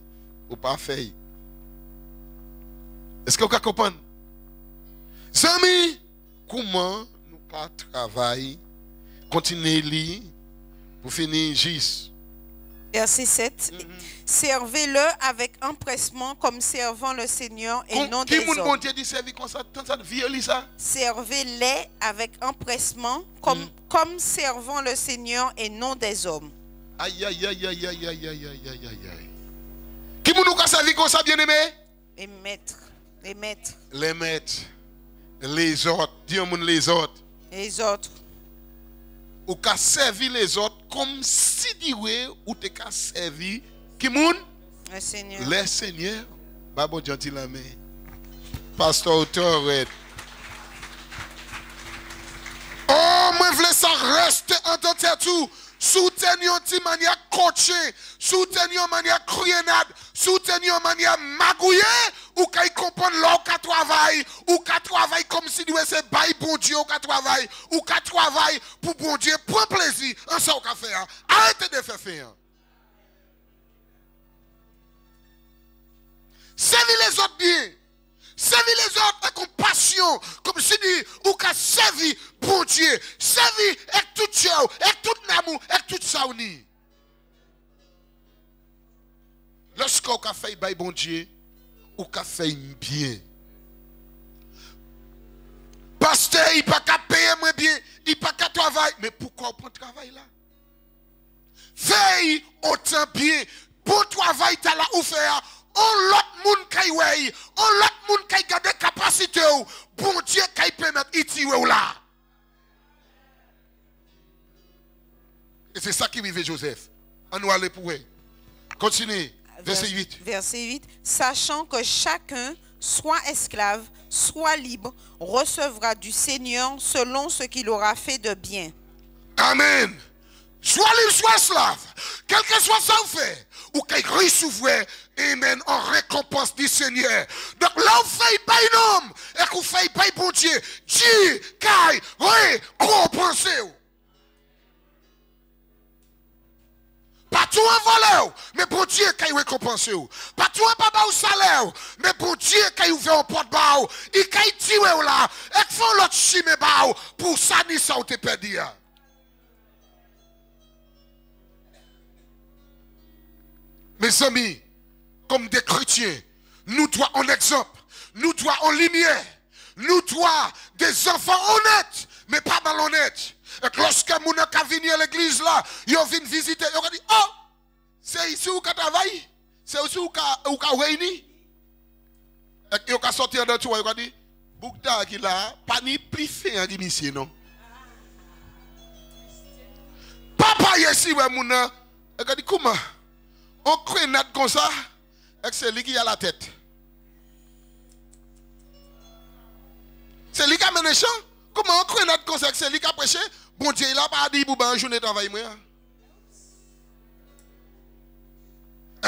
Ou pas faire. Est-ce que vous comprenez? Zami, comment nous pas travailler, continuer lire pour finir juste. Verset 7. Servez-le avec empressement comme servant le Seigneur et non des hommes. Bon Dieu dit servir comme ça, tant ça vie ça. Servez-les avec empressement comme servant le Seigneur et non des hommes. Aïe aïe aïe aïe aïe aïe aïe aïe aïe aïe. Qui nous a servi comme ça, bien-aimé? Les maîtres. Les maîtres. Les maîtres. Les autres. Dis-moi les autres. Les autres. Ou qu'a servi les autres comme si dirait ou te qu'a servi qui moun? Le Seigneur. Le Seigneur. Babo gentil la main. Pasteur autorité. Oh, moi voulais ça rester en tant que tout. Soutenir de manière coachée, soutenir de manière crienade, soutenir de manière magouillée, ou qu'il comprenne l'eau qu'à travail, ou qu'à travail comme si nous c'est bail bon Dieu, ou qu'à travail, ou qu'à travail pour bon Dieu, prends plaisir, en ça qu'à faire. Arrêtez de faire. Servez les autres bien. Servez les autres avec compassion, comme si nous, ou qu'à servir bon Dieu, servir avec tout cœur, avec tout amour, avec tout ça. Lorsqu'on a fait bon Dieu, ou qu'a fait bien. Pasteur, il n'a pas payer moins bien, il n'a pas qu'à travailler. Mais pourquoi on prend le travail là? Veille autant bien, bon travail, tu as là où faire. On l'autre monde qui est, on l'autre monde qui a des capacités, bon Dieu qui permet de tirer là. Et c'est ça qui vivait Joseph. On nous aller pour eux. Continuez. Verset 8. Verset 8. Sachant que chacun, soit esclave, soit libre, recevra du Seigneur selon ce qu'il aura fait de bien. Amen. Soit libre, soit esclave. Quel que soit ça, vous fait. Ou qu'il recevrait, amen, en récompense du Seigneur. Donc là, vous faites pas un homme. Et que vous faites pas bon Dieu. Dieu, caille, récompensez. Pas tout un voleur, mais bon Dieu qui récompense. Pas tout un pas au salaire, mais bon Dieu qui ouvert un porte-barre. Il qui tire là, et font l'autre chime barre pour ça ni ça ou te perdu. Mes amis, comme des chrétiens, nous doit en exemple, nous doit en lumière, nous doit des enfants honnêtes, mais pas malhonnêtes. Et lorsque nous avons venu à l'église là, ils ont venu visiter, ils ont dit, oh, c'est ici où vous travaillez, c'est ici où vous réunis. Et ils ont sorti de tout, ils ont dit, Boukda qui là, pas ni plus fait en ici, non. Papa ici, ouais, mon, ils ont dit, comment? On crée net comme ça, et c'est lui qui a la tête. C'est lui qui a mené chant. Comment on crée net comme ça, c'est lui qui a prêché? Bon Dieu, il a pas dit pour un journée de travail. Et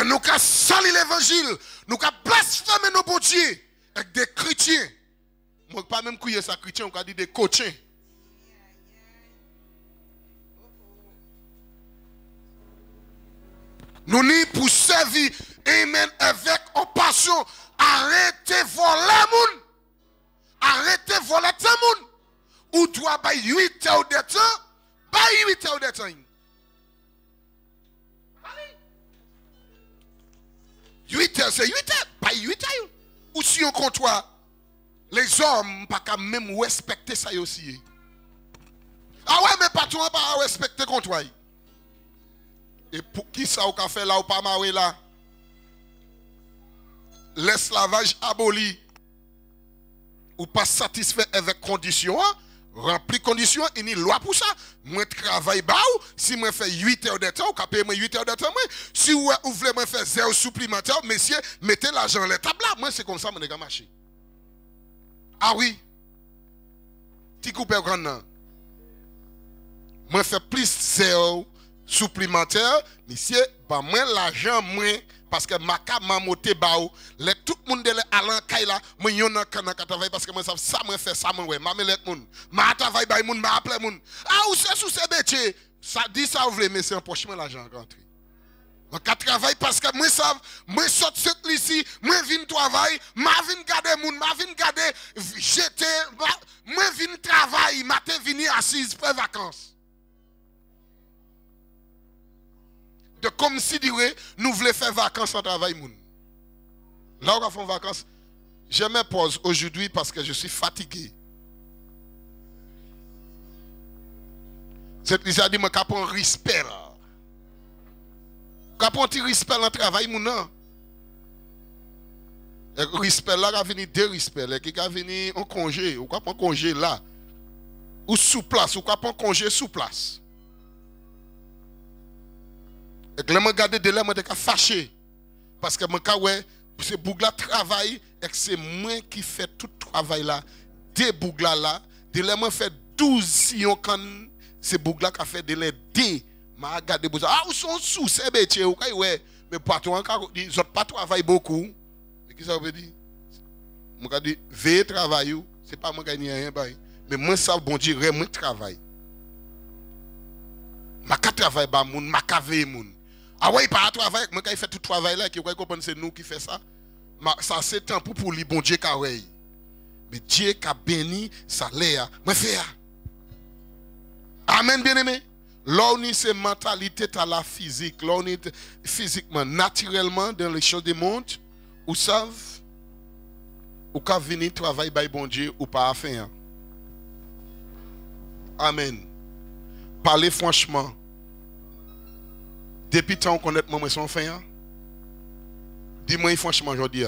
nous avons sali l'évangile, nous avons blasphémé nos bon Dieu avec des chrétiens. Moi, pas même couiller ça chrétien, on a dit des coachins. Nous n'y pour servir, amen, avec en passion. Arrêtez voler moun. Arrêtez voler ta moun. Ou doit bailler 8 heures de temps, bailler 8 heures de temps. 8 heures, c'est 8 heures, bailler 8 heures. Ou si on comptoir, les hommes, pas quand même respecter ça aussi. Ah ouais, mais pas toi, pas respecter comptoir. Et pour qui ça ou fait là ou pas marrer là? L'esclavage aboli. Ou pas satisfait avec condition, rempli condition, il y a une loi pour ça. Moi travaille bas, si moi fais 8 heures de temps, ou capé moi 8 heures de temps, si vous voulez moi faire 0 supplémentaire, messieurs, mettez l'argent dans les tables là. Moi c'est comme ça, mon gars marché. Ah oui. Ti coupé grand nan. Moi fais plus 0 supplémentaire, monsieur, bah moi l'argent moins parce que ma carte m'a monté baou, tout le monde à l'encaille là, moi yon a travail parce que moi ça moi fait ça moi ouais, m'a met moun, m'a travail bay moun, m'a appelé moun. Ah ou c'est sous ces métiers, ça dit ça vous voulez mais c'est un pochement l'argent rentré. On ka travail parce que moi ça moi sorti cette ici, moi vinn travail, m'a vinn garder moun, m'a vinn garder jeter, moi vinn travail, m'a te vinn assise pour vacances. De comme si nous voulons faire vacances sans travail. Là, on va faire vacances. Je me pose aujourd'hui parce que je suis fatigué. Cette liste a dit, je vais un respect. Je vais un petit respect dans le travail. Le respect là, il va venir deux respects. Il va venir en congé. Ou un congé là. Ou sous place. Ou un congé sous place. Et que je regarde de là, je suis fâché. Parce que ce bougla travaille et que c'est moi qui fais tout le travail là. Des bougla là. De là, je fais 12 sillons quand c'est bougla qui a fait de là. Je regarde bougla. Ah, ils sont sous, c'est bêtise. Mais pas toi, ils n'ont pas travaillé beaucoup. Et qu'est-ce que ça veut dire? Je dis, veillez travailler. Ce n'est pas moi qui n'ai rien. Mais moi, ça, bon Dieu, moi, travail. Je travaille, je veille. Ah ouais, il pas travail, moi quand il fait tout travail là, qui comprendre c'est nous qui fait ça. Ça c'est temps pour lui bon Dieu qui mais Dieu qui a béni ça l'air. Moi fait. Amen bien-aimé. Là on est c'est mentalité à la physique, là on est physiquement, naturellement dans les choses du monde, ou savent ou quand venir travailler by bon Dieu ou pas à faire. Amen. Parlez franchement. Depuis tant qu'on connaît moi son fin. Dis-moi franchement aujourd'hui.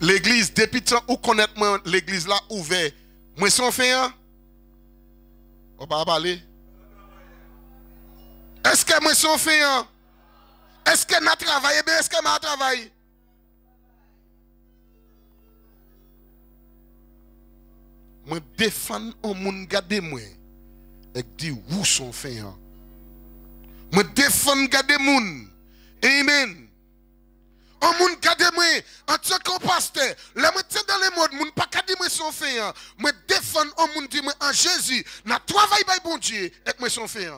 L'église depuis tant qu'on connaît l'église là ouvert, moi son fin. On va parler. Est-ce que moi son fin? Est-ce que n'a travaillé bien? Est-ce que m'a travaillé? Moi défends un monde garder moi et dit où son fin. Je défends garder moun. Amen. Un moun garder moi en tant que pasteur. Là moi dans les modes moun pas garder moi son fait. Je défends un moun dit moi en Jésus, n'a travail by bon Dieu et moi son fait.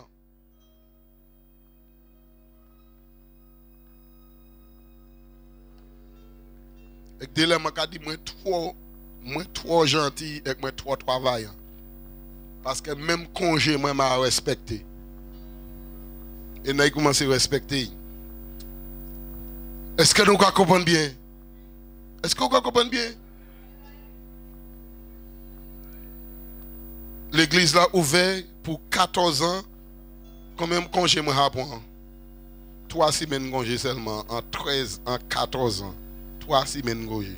Et dès là, je dis, moi trop gentil et moi trop travaillant. Parce que même congé, moi, m'a respecté. Et nous avons commencé à respecter. Est-ce que nous comprenons bien? Est-ce que vous comprenez bien? L'église là ouvert pour 14 ans. Combien de congés moi apprends? 3 semaines de congé seulement en 14 ans. 3 semaines de congé.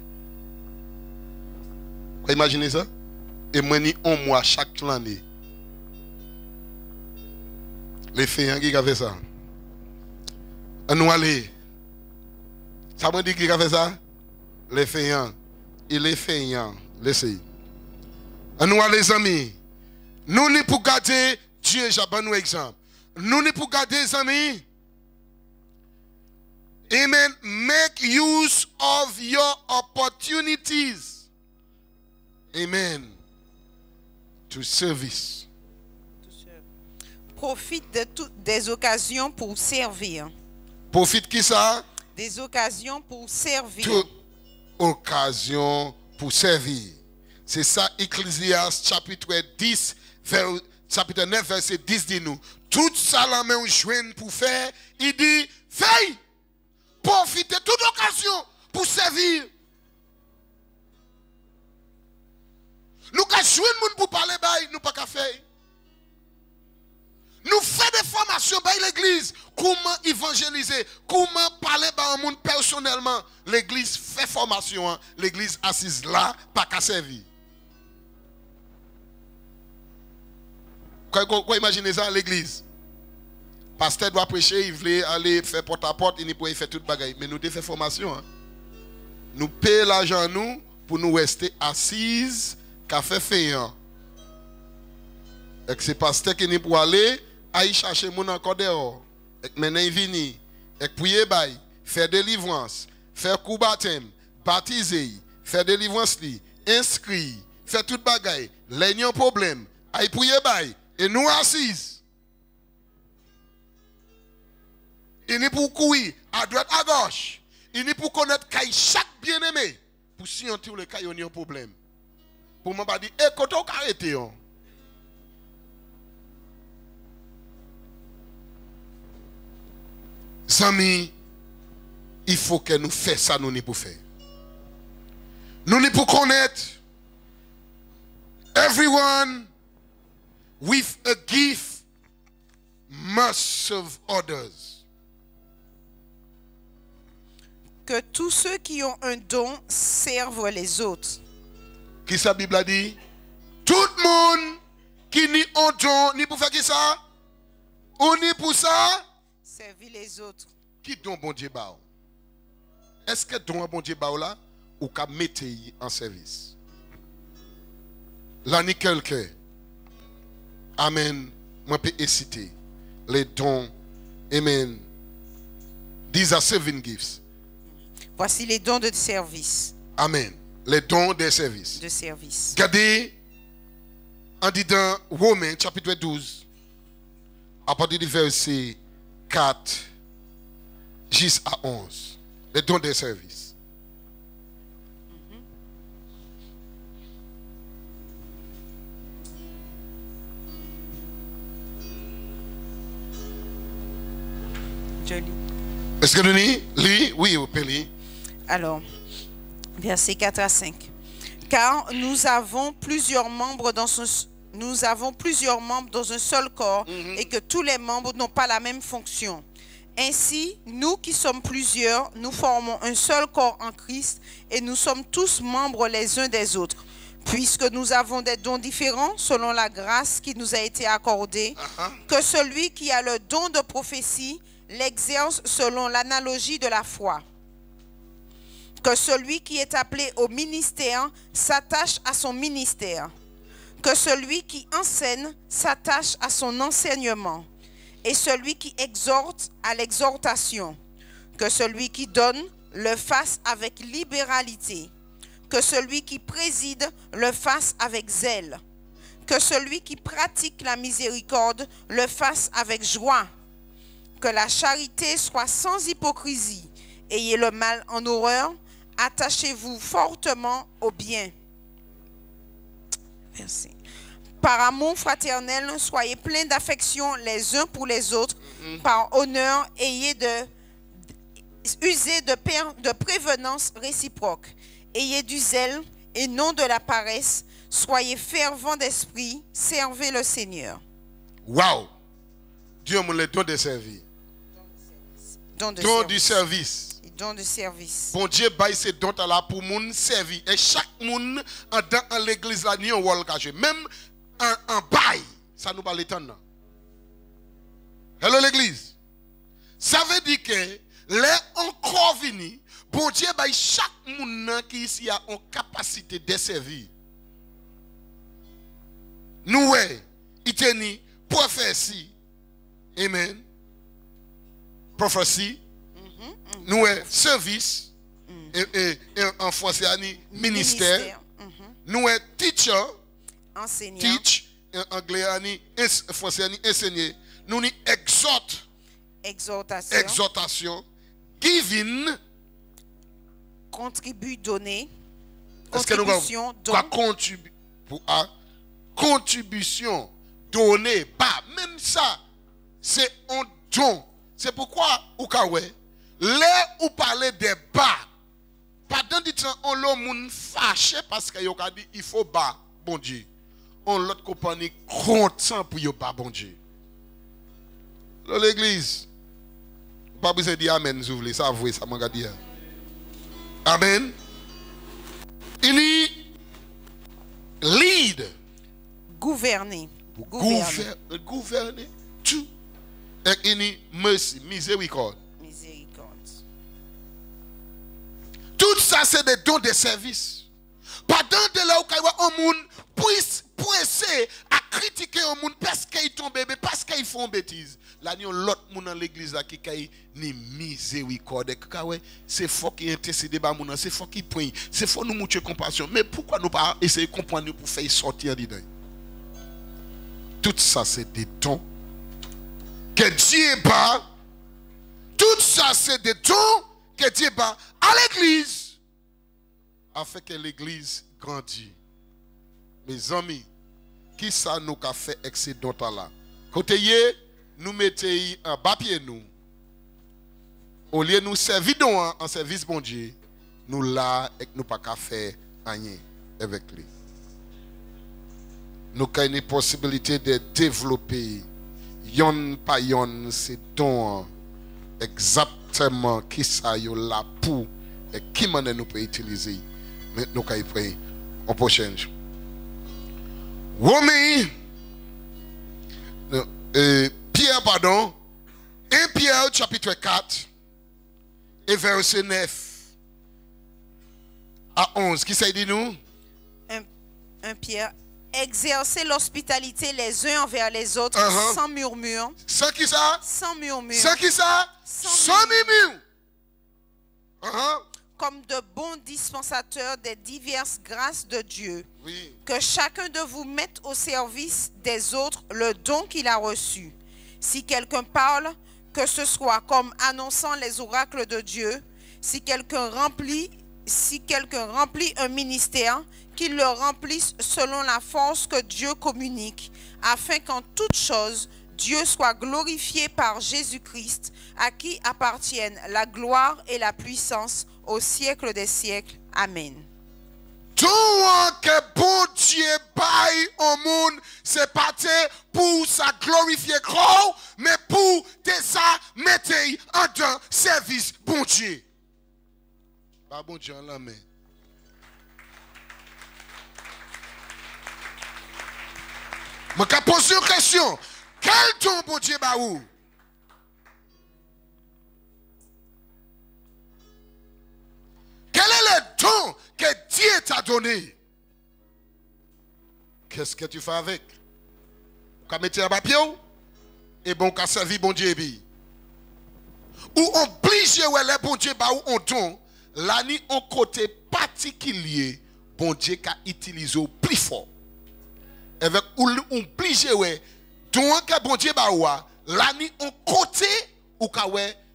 Vous imaginez ça? Et moi ni un mois chaque année. Les filles qui ont fait ça. Nous allons. Ça me dit qui a fait ça? Les feignants. Et les feignants. Laissez. Nous, les amis. Nous, nous pour garder Dieu, j'ai un exemple. Nous, nous pour garder les amis. Amen. Make use of your opportunities. Amen. To service. Profite de toutes des occasions pour servir. Profite qui ça? Des occasions pour servir. Toute occasion pour servir. C'est ça, Ecclésiaste chapitre 10, chapitre 9, verset 10 dit nous. Tout ça la main joigne pour faire, il dit, fais, profitez de toute occasion pour servir. Nous avons joindre pour parler, nous pas qu'à faire. Nous faisons des formations dans l'église. Comment évangéliser, comment parler au monde personnellement. L'église fait formation. L'église assise là, pas qu'à servir. Vous imaginez ça, l'église? Pasteur doit prêcher, il veut aller faire porte-à-porte, il peut faire toute bagaille. Mais nous devons faire formation. Nous payons l'argent nous pour nous rester assises, qu'à faire faire. Et que c'est pasteur qui n'est pour aller. Aïe chercher mon encore dehors. Et maintenant il vient. Et prier bail, faire délivrance, faire coup baptême, baptiser, faire délivrance li, inscrit, faire toute bagaille. Là il y a un problème. Aïe prier bail et nous assises. Il n'est pour courir à droite à gauche. Il n'est pour connaître qu'il chaque bien-aimé pour si on tire le cas il y a un problème. Pour me pas dire et quand on arrêter on. Amis, il faut que nous fassions ça, nous n'y pour faire. Nous n'y pour connaître. Everyone with a gift must serve others. Que tous ceux qui ont un don servent les autres. Qui ça Bible a dit? Tout le monde qui n'y a un don, ni pour faire qui ça? Ou ni pour ça? Servir les autres. Qui don bon Dieu ba? Est-ce que don bon Dieu ba là ou ka mettre en service? Là ni quelqu'un. Amen. Moi peux citer les dons. Amen. These are serving gifts. Voici les dons de service. Amen. Les dons des services. De service. Regardez en dit dans Romains chapitre 12 à partir du verset 4 jusqu'à 11. Les dons des services. Je lis. Est-ce que nous lis? Oui, vous pouvez lire. Alors, versets 4 à 5. Car nous avons plusieurs membres dans un seul corps et que tous les membres n'ont pas la même fonction. Ainsi, nous qui sommes plusieurs, nous formons un seul corps en Christ et nous sommes tous membres les uns des autres. Puisque nous avons des dons différents selon la grâce qui nous a été accordée, que celui qui a le don de prophétie l'exerce selon l'analogie de la foi. Que celui qui est appelé au ministère s'attache à son ministère. Que celui qui enseigne s'attache à son enseignement. Et celui qui exhorte à l'exhortation. Que celui qui donne le fasse avec libéralité. Que celui qui préside le fasse avec zèle. Que celui qui pratique la miséricorde le fasse avec joie. Que la charité soit sans hypocrisie. Ayez le mal en horreur, attachez-vous fortement au bien. Merci. Par amour fraternel, soyez pleins d'affection les uns pour les autres. Par honneur, usez de prévenance réciproque. Ayez du zèle et non de la paresse. Soyez fervents d'esprit. Servez le Seigneur. Wow! Dieu me le don de servir. Don du service. Don de service. Bon Dieu, bail ces dons là pour moun servir. Et chaque moun en l'église là, ni un rôle caché. Même un bail, ça nous parle de temps. Hello l'église. Ça veut dire que les encore vini, bon Dieu, bail chaque moun qui ici a une capacité de servir. Nous, il tenait prophétie. Amen. Prophétie. Nous, service. Et en français, ministère. Nous, teacher. Enseignant. Teach. En anglais, en français, enseigner. Nous, exhorte. Exhortation. Exhortation. Giving. Contribue, donner. Contribution, contribution, donner, pas. Même ça, c'est un don. C'est pourquoi, là où parler des bas, pendant du temps, on l'a moun fâché parce qu'il a dit il faut bas, bon Dieu. On l'autre compagnie content pour y bas, bon Dieu. L'église, pas besoin de dire amen, vous voulez, ça vous ça m'a dit. Amen. Il y lead. Gouverner. Gouverner. Tout. Et il y mercy, miséricorde. Tout ça, c'est des dons de service. Pendant de là où un monde puisse essayer à critiquer un monde parce qu'il tombe, parce qu'ils font bêtises. Là, il y a l'autre monde dans l'église qui a ni miséricorde. C'est fort qui intercède, c'est fort qui prie, c'est fort nous montrer compassion. Mais pourquoi nous pas essayer de comprendre pour faire sortir dedans? Tout ça, c'est des dons que Dieu bat. Tout ça, c'est des dons que Dieu bat à l'église afin que l'église grandisse. Mes amis, qui ça nous a fait excédent là? Côté nous mettons un papier nous. Au lieu de nous servir en service bon Dieu, nous là et nous pas qu'à faire rien avec lui. Nous avons une possibilité de développer yon par yon ces dons exactement qui ça yo là pour et qui manière nous peut utiliser. Mais nous avons pris en prochain jour. Romains, Pierre, pardon, 1 Pierre chapitre 4 et verset 9 à 11. Qui ça dit nous? 1 Pierre, exercez l'hospitalité les uns envers les autres sans murmure. Sans qui ça? Sans murmure. Sans qui ça? Sans murmure. Comme de bons dispensateurs des diverses grâces de Dieu. Oui. Que chacun de vous mette au service des autres le don qu'il a reçu. Si quelqu'un parle, que ce soit comme annonçant les oracles de Dieu. Si quelqu'un remplit un ministère, qu'il le remplisse selon la force que Dieu communique, afin qu'en toute chose, Dieu soit glorifié par Jésus-Christ, à qui appartiennent la gloire et la puissance au siècle des siècles. Amen. Tout que bon Dieu baille au monde, c'est pas pour ça glorifier gros, mais pour ça mettre en un service bon Dieu. Pas bon Dieu en la main. Je vais poser une question. Quel don bon Dieu ba ou? Quel est le don que Dieu t'a donné? Qu'est-ce que tu fais avec? Tu vas mettre un papier et bon, tu vas servir bon Dieu. Ou obligé le bon Dieu ba ou un don, là ni un côté particulier, bon Dieu qui utilise plus fort. Avec ou obligé don que bon Dieu ba ou, là ni un côté ou ka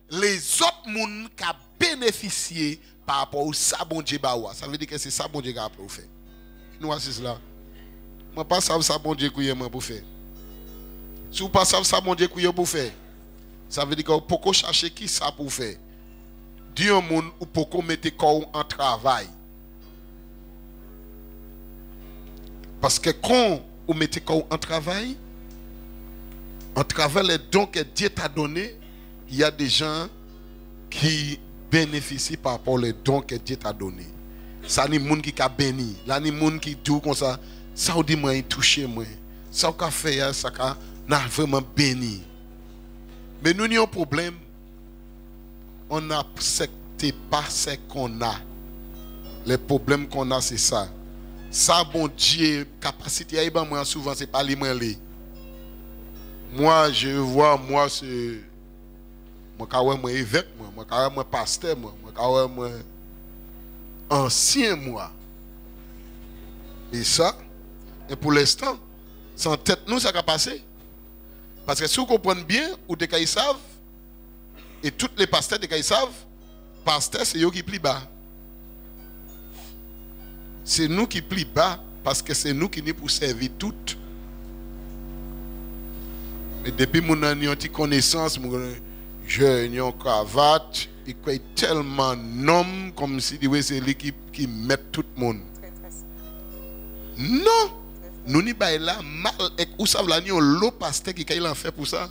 les autres moun qui a bénéficié par rapport au ça bon Dieu ba. Ça veut dire que c'est ça bon Dieu qui a fait. Nous assise là. Moi pas ça bon Dieu qui moi pour faire. Si vous pas ça bon Dieu qui pour faire. Ça veut dire que vous pouvez chercher qui ça pour faire. Dieu moun ou pouvez mettre corps en travail. Parce que quand vous mettez corps en travail, en travers les dons que Dieu t'a donnés, il y a des gens qui bénéficient par rapport aux dons que Dieu t'a donnés. Ça ni moun qui a béni, là ni moun qui tout comme ça, ça dit moi touché moi. Ça qu'a fait ça n'a vraiment béni. Mais nous avons un problème. On n'accepte pas ce qu'on a. Les problèmes qu'on a c'est ça. Ça bon Dieu capacité moi souvent c'est pas les mains. Moi, je vois, moi, c'est. Moi, évêque, moi, pasteur, moi, ancien, moi. Et ça, et pour l'instant, sans tête, nous, ça va passer. Parce que si vous comprenez bien, ou des cas ils savent, et tous les pasteurs des cas ils savent, pasteur, c'est eux qui plient bas. C'est nous qui plient bas, parce que c'est nous qui nous pour servir toutes. Et depuis mon année de connaissance, j'ai une cravate, il croit tellement nom comme si c'est lui qui met tout le monde. Non! Nous n'y pas là mal. Et où ça va venir l'eau pasteur qui a fait pour ça?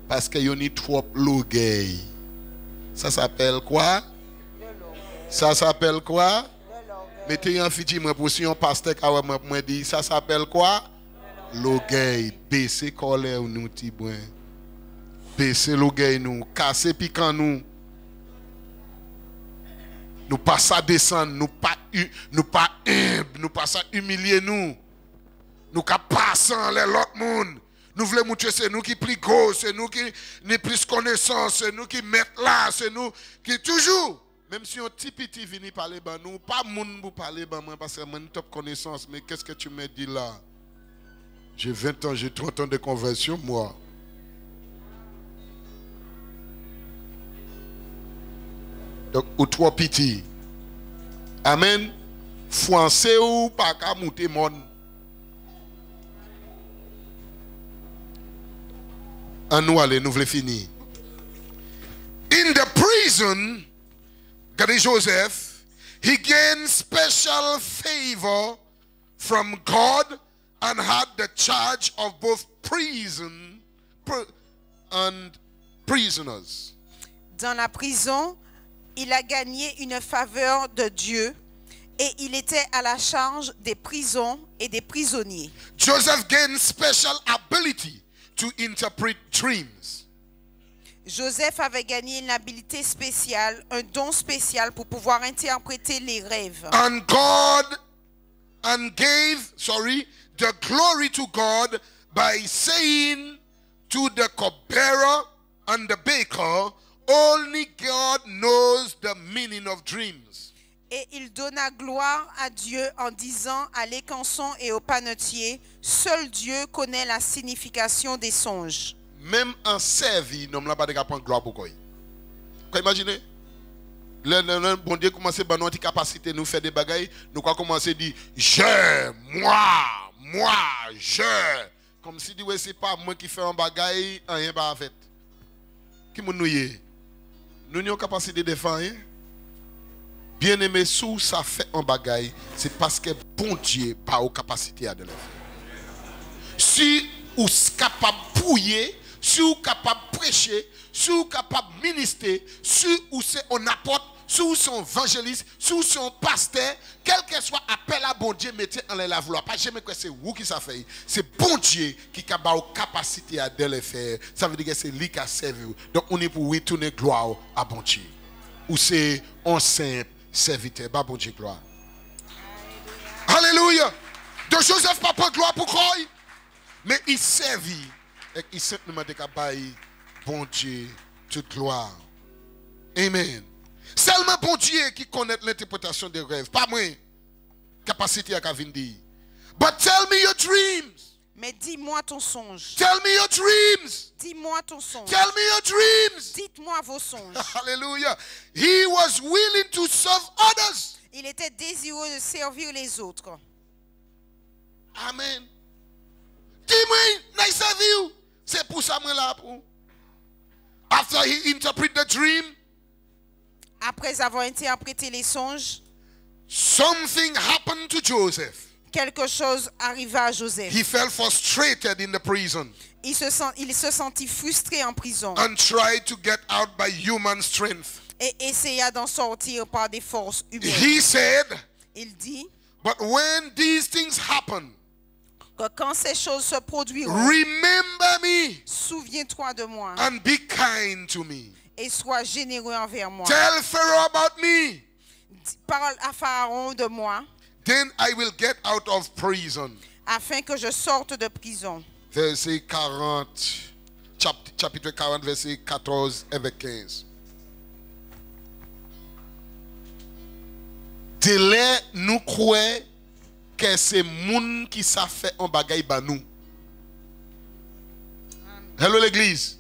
Parce qu'il y a trop l'orgueil. Ça s'appelle quoi? Ça s'appelle quoi? Mettez un fiti pour si un pasteur qui a dit ça s'appelle quoi? L'orgueil, baisser colère nous ti bon. Baisser l'orgueil nous, casser piquant nous. Nous pas ça descendre, nous pas humble, nous pas ça humilier nous. Nous pas passant les autres monde. Nous voulons montrer c'est nous qui plus gros, c'est nous qui n'avons plus connaissance, c'est nous qui mettons là, c'est nous qui toujours même si on petit petit vient parler ben nous pas monde pour parler ben moi parce que moi top connaissance mais qu'est-ce que tu me dis là? J'ai 20 ans, j'ai 30 ans de conversion, moi. Donc, ou trois petits. Amen. Français ou pas qu'à monter mon. En nous aller, nous voulons finir. In the prison, Gary Joseph, he gained special favor from God and had the charge of both prison and prisoners. Dans la prison, il a gagné une faveur de Dieu et il était à la charge des prisons et des prisonniers. Joseph gained special ability to interpret dreams. Joseph avait gagné une habilité spéciale, un don spécial pour pouvoir interpréter les rêves. And God gave the glory to God by saying to the cupbearer and the baker, only God knows the meaning of dreams. Et il donna gloire à Dieu en disant à l'écanson et au panetier, seul Dieu connaît la signification des songes. Même en servi, nous n'avons pas de prendre gloire pour quoi. Vous imaginez? Le bon Dieu commence à avoir notre capacité nous faire des bagailles, nous avons commencé à dire moi, je. Comme si ouais, c'est pas moi qui fais un bagaille, rien pas fait. Qui nous y nous avons capacité de faire rien. Bien aimé, sous ça fait un bagaille, c'est parce que bon Dieu pas aux capacités de le faire. Si vous êtes capable de pouiller, si vous êtes capable de prêcher, si vous êtes capable de ministrer, si vous êtes un apôtre, si vous êtes un évangéliste, si vous êtes un pasteur, quel que soit appel à bon Dieu, mettez en la vouloir. Pas jamais que c'est vous qui ça fait. C'est bon Dieu qui a la capacité à le faire. Ça veut dire que c'est lui qui a servi. Donc on est pour retourner gloire à bon Dieu. Ou c'est un simple serviteur. Bah bon Dieu gloire. Alléluia. Donc Joseph pas prendre gloire pour quoi? Mais il servit. Et il simplement de bon Dieu toute gloire. Amen. Seulement bon Dieu qui connaît l'interprétation des rêves. Pas moi. Capacité à venir. But tell me your dreams. Mais dis-moi ton songe. Tell me your dreams. Dis-moi ton songe. Tell me your dreams. Dites-moi vos songes. Hallelujah. He was willing to serve others. Il était désireux de servir les autres. Amen. Dis-moi, n'a servi. C'est pour ça que je suis là pour. After he interpreted the dream, Après avoir interprété les songes, something happened to Joseph. quelque chose arriva à Joseph. He felt frustrated in the prison Il se sentit frustré en prison and tried to get out by human strength. et essaya d'en sortir par des forces humaines. He said, Il dit but when these things happen, que quand ces choses se produiront, remember me souviens-toi de moi and be kind to me. et sois généreux envers moi. Tell Pharaoh about me. Parle à Pharaon de moi Then I will get out of prison. afin que je sorte de prison. Verset 40, chapitre 40, verset 14 et 15. Délai nous croit que c'est moun qui sa fait un bagay ba nous. Hello l'église.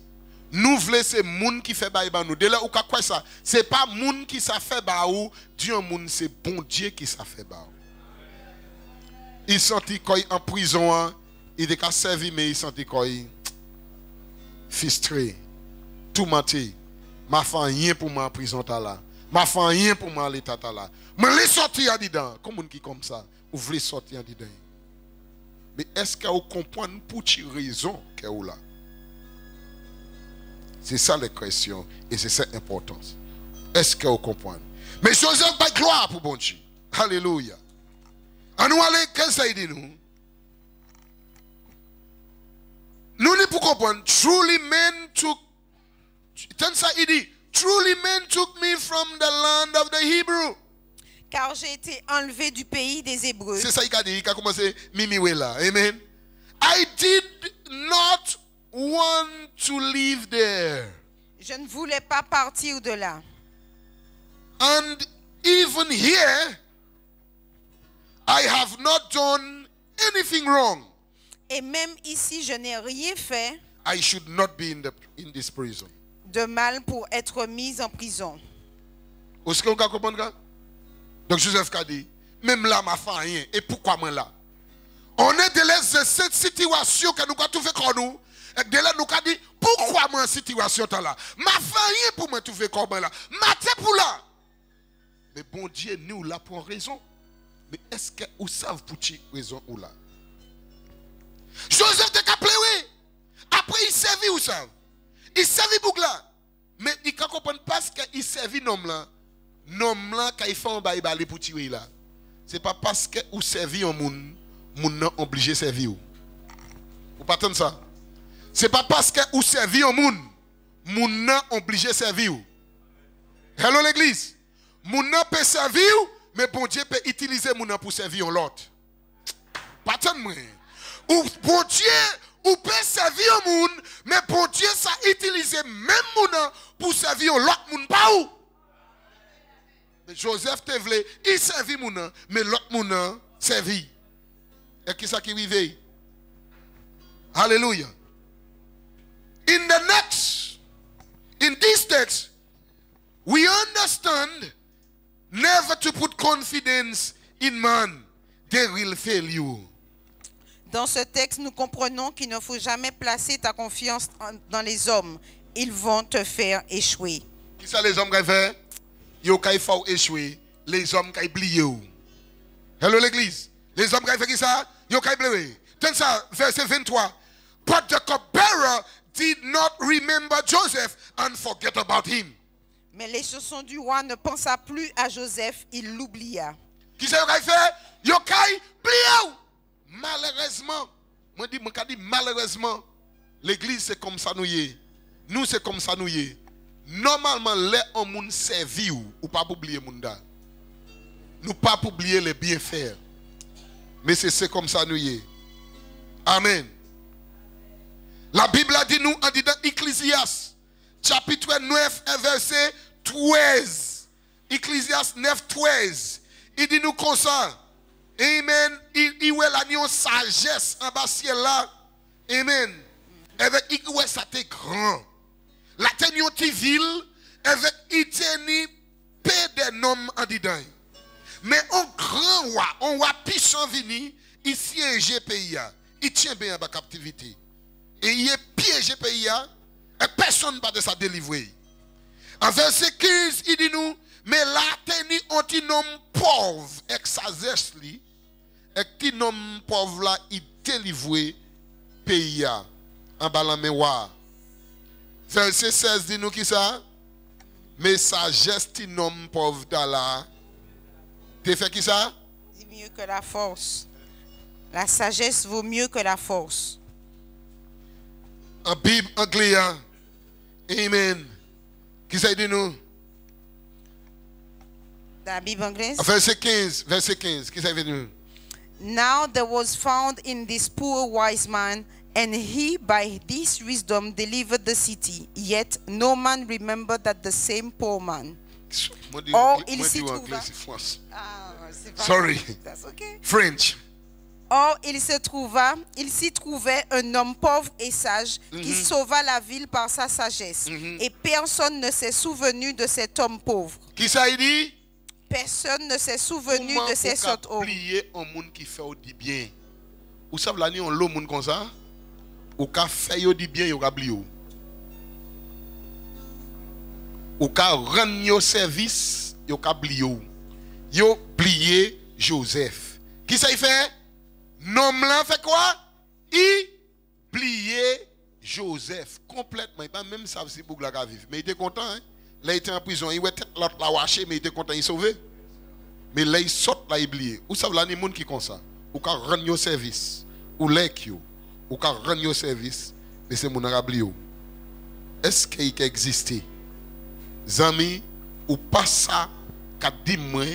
Nous voulons c'est moun qui fait bagay ba nous. Délai ou ka quoi ça? C'est pas moun qui sa fait ba ou, Dieu moun c'est bon Dieu qui sa fait ba ou. Il sentit qu'il en prison, il était servi mais il sentit qu'il frustré, tout menti. Ma fait rien pour moi en prison là. Ma fait rien pour moi à l'état là. Mais les sortir en dedans, comme on qui comme ça, ou voulez sortir en dedans. Mais est-ce que vous comprenez pour quelle raison que vous là? C'est ça la question et c'est ça l'importance. Est-ce que vous comprenez? Mais Joseph bat gloire pour bon Dieu. Alléluia. En nous allons, qu'est-ce que ça dit nous? Nous ne pouvons comprendre. Truly men took, ça il dit, truly men took me from the land of the Hebrew. Car j'ai été enlevé du pays des Hébreux. C'est ça qu'il a dit, il a commencé Mimiwela. Amen. I did not want to live there. Je ne voulais pas partir de là. And even here, I have not done anything wrong. Et même ici, je n'ai rien fait I should not be in this prison. de mal pour être mis en prison. Est-ce que vous comprenez ça? Donc Joseph a dit, même là, ma fait rien. Et pourquoi moi là? On est de cette situation que nous avons tout fait comme nous. Et de là, nous avons dit, pourquoi moi cette situation là? Ma fait rien pour moi tout fait comme là. Ma tête pour là. Mais bon Dieu, nous là pour raison. Mais est-ce que vous savez pour quelle raison ou là? Joseph te appelé, oui. Après, il servit où ça? Il servit pour là. Mais il ne comprend pas ce qu'il servit nom là. Nom là, quand il fait un bail pour tirer là. Ce n'est pas parce que vous servez un monde, moun obligé de servir. Vous ne pas ça? Ce n'est pas parce que vous servez un monde, moun obligé de servir. Hello l'église. Moun peut servir, mais bon Dieu peut utiliser moun pour servir l'autre. Pas tant moi. Ou bon Dieu, ou peut servir un monde, mais bon Dieu ça utilise même moun pour servir l'autre monde pas où. Mais Joseph te voulait, il servit moun, mais l'autre moun servit. Et qui ça qui arrive? Hallelujah. In this text, we understand never to put confidence in man. They will fail you. Dans ce texte, nous comprenons qu'il ne faut jamais placer ta confiance dans les hommes. Ils vont te faire échouer. Qui ça les hommes qui font? Ils font échouer. Les hommes qui oublient. Hello l'église. Les hommes qui font qui ça? Ils font oublier. Tiens ça, verset 23. But the cupbearer did not remember Joseph and forget about him. Mais les chansons du roi ne pensa plus à Joseph, il l'oublia. Qui ça qu'ils fait? Ils font oublier. Malheureusement, moi dis malheureusement, l'église c'est comme ça nous y. Nous c'est comme ça nous y. Normalement les hommes servi ou pas oublier monde. Nous pas oublier les bienfaits. Mais c'est comme ça nous y. Amen. La Bible a dit nous en disant Ecclésiaste chapitre 9 verset 13. Ecclésiaste 9 13. Il dit nous comme ça. Amen. Il ouais la nion sagesse en bas ciel là. Amen. Avec il ouais ça t'est grand. La tenyon ti ville avec il teni peu de noms en dedans. Mais un grand roi, un roi puissant vini, il siège pays. Il tient bien en captivité. Et il est piégé pays. Et personne ne va de sa délivrer. En verset 15, il dit nous, mais là, teni un petit nom pauvre, avec sa zeste li, et petit nom pauvre là, il délivre pays. En bas la mémoire. Verset 16 dit nous qui ça? Mais sagesse ti nom pauvre là. Tu fait qui ça? C'est mieux que la force. La sagesse vaut mieux que la force. En Bible anglais. Amen. Qui ça dit nous? La Bible anglaise. Verset 15. Qui ça dit nous? Now there was found in this poor wise man, and he by this wisdom delivered the city. Yet no man remembered that the same poor man. Or il s'y trouva. Sorry. That's okay. French. Or il s'y trouvait un homme pauvre et sage qui sauva la ville par sa sagesse. Et personne ne s'est souvenu de cet homme pauvre. Qui ça il dit? Personne ne s'est souvenu de cet homme. Comment oublier un monde qui fait du bien? Vous savez là, on l'homme monde comme ça? Ou ka fait du bien, yo ka oublié. Ou ka rendre yo service, yo ka oublié. Yo oublié Joseph. Qui ça il fait? Nom là fait quoi? Il oublié Joseph complètement. Il pas même savait si Bougla ka vivre. Mais il était content. Hein? Là il était en prison, il était l'autre la waché, mais il était content, il sauvé. Mais là il saute là il oublié. Ou savez là les monde qui comme ça? Ou ka rendre yo service, ou lek yo. Ou ka rendre yo service, mais c'est mon oublié. Est-ce qu'il existe? Zami, ou pas ça qu'a dit moi,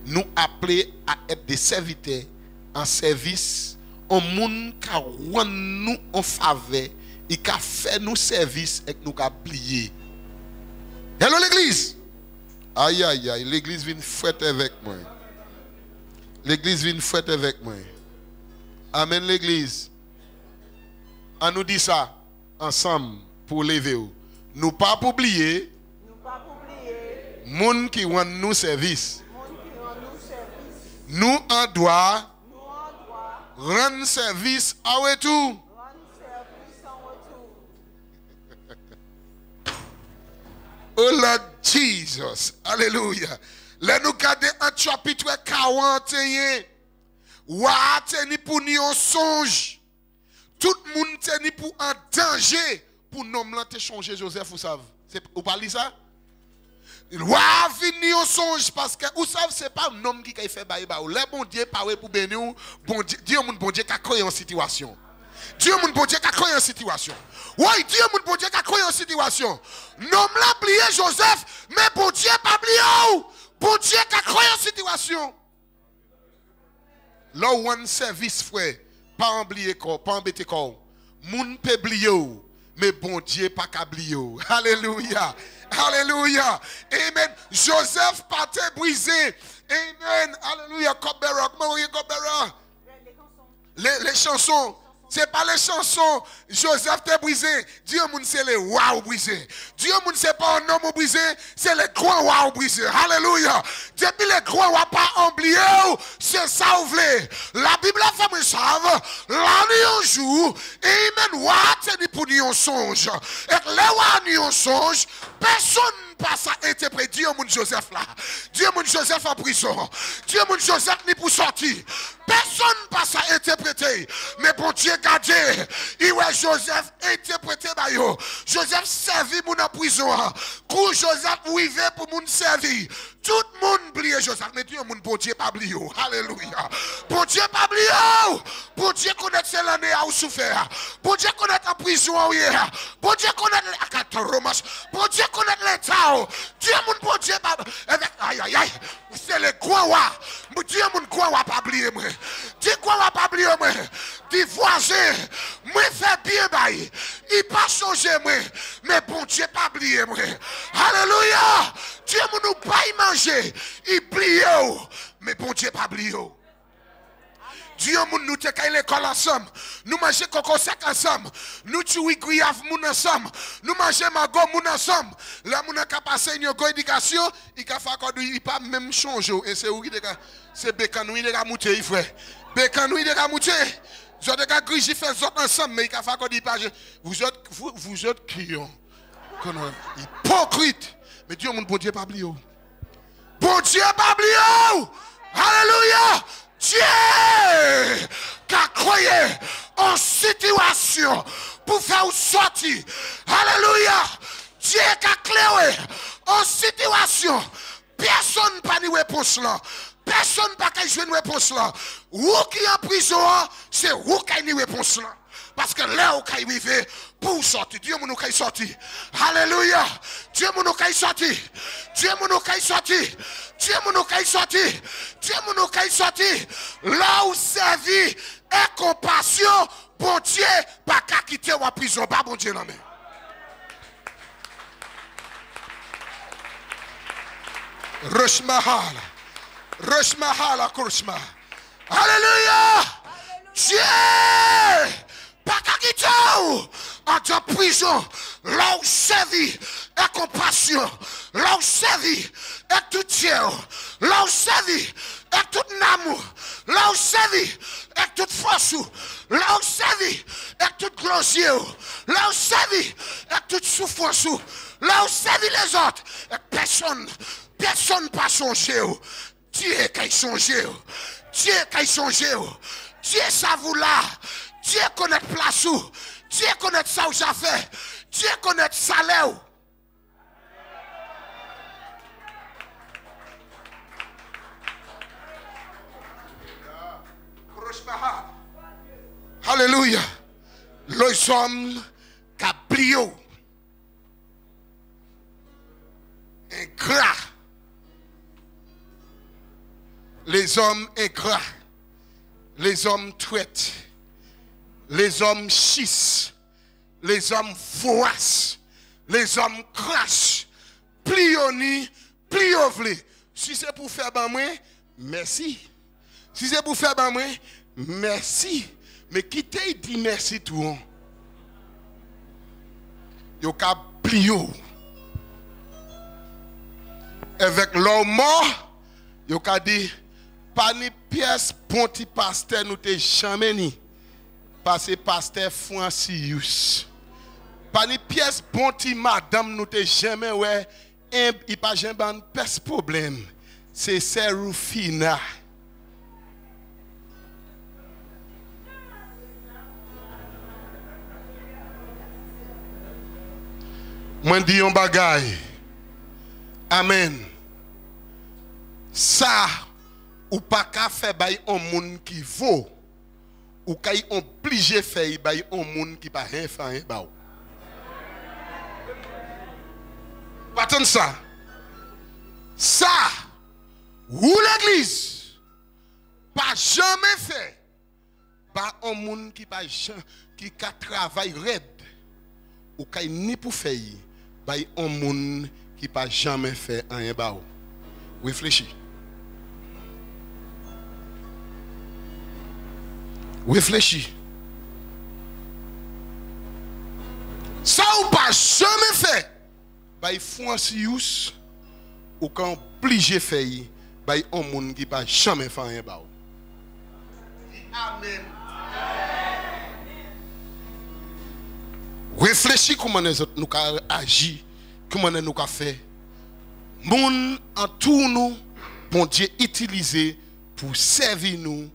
nous appeler à être des serviteurs en service, un monde qui rend nous en faveur et qui fait nous service et nous a plié. Hello l'église. Aïe aïe aïe, l'église vient fêter avec moi. L'église vient fêter avec moi. Amen l'église. On nous dit ça ensemble pour lever. Nous pas oublier. Moun qui rend nous service. Nous en doit rendre service à retour. Oh Lord Jesus. Alléluia. Là nous gardons un chapitre 41. Ouah, teni pour nous un songe. Tout le monde teni pour un danger. Pour nous te changer Joseph, vous savez. Vous parlez ça? Ouah, vini un songe parce que vous savez, c'est pas un homme qui fait bail. Le bon Dieu parle pour bénir. Bon Dieu, bon Dieu qui a créé une situation. Dieu, mon bon Dieu qui a créé une situation. Oui, Dieu, mon bon Dieu qui a créé une situation. Non, l'a oublié Joseph, mais bon Dieu pas oublié. Bon Dieu qui a créé une situation. Là où un service, frère, pas oublier corps, pas embêter corps. Moun peut oublier, mais bon Dieu pas oublier. Alléluia. Alléluia. Amen. Joseph partait brisé. Amen. Alléluia. Cobera. Comment vous Cobera? Les chansons. C'est pas les chansons. Joseph t'est brisé. Dieu moun c'est les waouh brisé. Dieu moun c'est pas un homme brisé, c'est les grands waouh brisé. Alléluia. Depuis les grands waouh pas oublié, c'est ça ou voulez. La Bible a fait me savent. Là nous un jour, amen, waouh c'est ni pour nous un songe. Et les waouh nous un songe, personne pas ça interpréter Dieu mon Joseph là. Dieu mon Joseph en prison. Dieu mon Joseph ni pour sortir. Personne pas ça interpréter. Mais pour Dieu gardé, il ouais Joseph interprété par yo. Joseph servi mon en prison. Quand Joseph arrivé pour mon servir. Tout le monde oublie Joseph. Mais Dieu mon bon Dieu pas oublié. Alléluia. Bon Dieu pas oublié. Bon Dieu connaît celle année à souffert. Bon Dieu connaît en prison hier. Bon Dieu connaît la cataromas. Bon Dieu connaît l'état. Dieu mon bon Dieu pas aïe aïe aïe. C'est le quoi. Dieu mon quoi pas oublié moi. Dieu quoi pas oublié moi. Dis voisin, moi fait bien bail. Il pas changé moi, mais bon Dieu pas oublié moi. Alléluia. Dieu mon nous pas y manger, il plie mais bon Dieu pas oublié. Dieu nous te kay l'école ensemble. Nous manger coco sec ensemble. Nous tuer grillave moun ensemble. Nous manger mago moun ensemble. Là moun a passé une éducation, il ka fa il pas même changer et c'est où qui c'est bécanoui de ramouté frère. Bécanoui de ramouté. Vous êtes des grigis fait autres ensemble mais il ka fa il pas vous êtes clients. Hypocrite. Mais Dieu mon bon Dieu pas oublié. Bon Dieu pas oublié. Alléluia. Dieu qui a créé en situation pour faire sortir. Alléluia. Dieu qui a créé en situation. Personne n'a pas de réponse là. Personne n'a pas de réponse là. Vous qui est en prison, c'est vous qui avez une réponse là. Parce que là où il arrive pour sortir, Dieu nous a sorti. Alléluia. Dieu nous a sorti. Dieu nous a sorti. Dieu nous a sorti. Dieu nous a sorti. Là où servi et compassion, bon Dieu, pas qu'à quitter la prison, pas bon Dieu non mais. Roshmahal. Roshmahal Kushma. Alléluia. Dieu. Pas qu'à quitter en ta prison, là où servi et compassion, là où servi et tout Dieu, là où servi et tout amour, là où servi et toute force, là où servi et toute gloire, là où servi et toute souffrance, là où servi les autres, et personne pas changé. Dieu qui a changé, Dieu qui a changé, Dieu ça vous là. Dieu connaît place où. Dieu connaît ça où j'ai fait. Dieu connaît salaire. Alléluia. Les hommes cabriots. Ingrats. Les hommes ingrats. Les hommes traites. Les hommes chissent, les hommes voraces, les hommes crachent, plioni, pliovlé. Si c'est pour faire ben moi, merci. Si c'est pour faire ben moi, merci. Mais qui t'a dit merci tout? Yo ka plio. Avec l'homme mort, yo ka dit, pas ni pièce bon ti pasteur nous te jamais ni. Parce que pasteur Francius. Pas ni pièce bon ti madame nous te jamais ouais, il pas jamais ban pes problème. C'est Serufina. Moi dis un bagay. Amen. Ça ou pas qu'à faire bay un monde qui vaut. Ou kay obligé faire bay un monde qui pas rien faire ba. Attends ça. Ça ou l'église pas jamais fait par un monde qui pas qui travaille raide ou kay ni pour faire bay un monde qui pas jamais fait rien ba. Réfléchis. Réfléchis. Ça ou pas jamais fait. By Francius ou quand obligé faire by un monde qui pas jamais fait rien ba. Amen. Réfléchis comment nous avons agi, comment nous avons fait. Moun en tout nous, bon Dieu utilisé pour servir nous,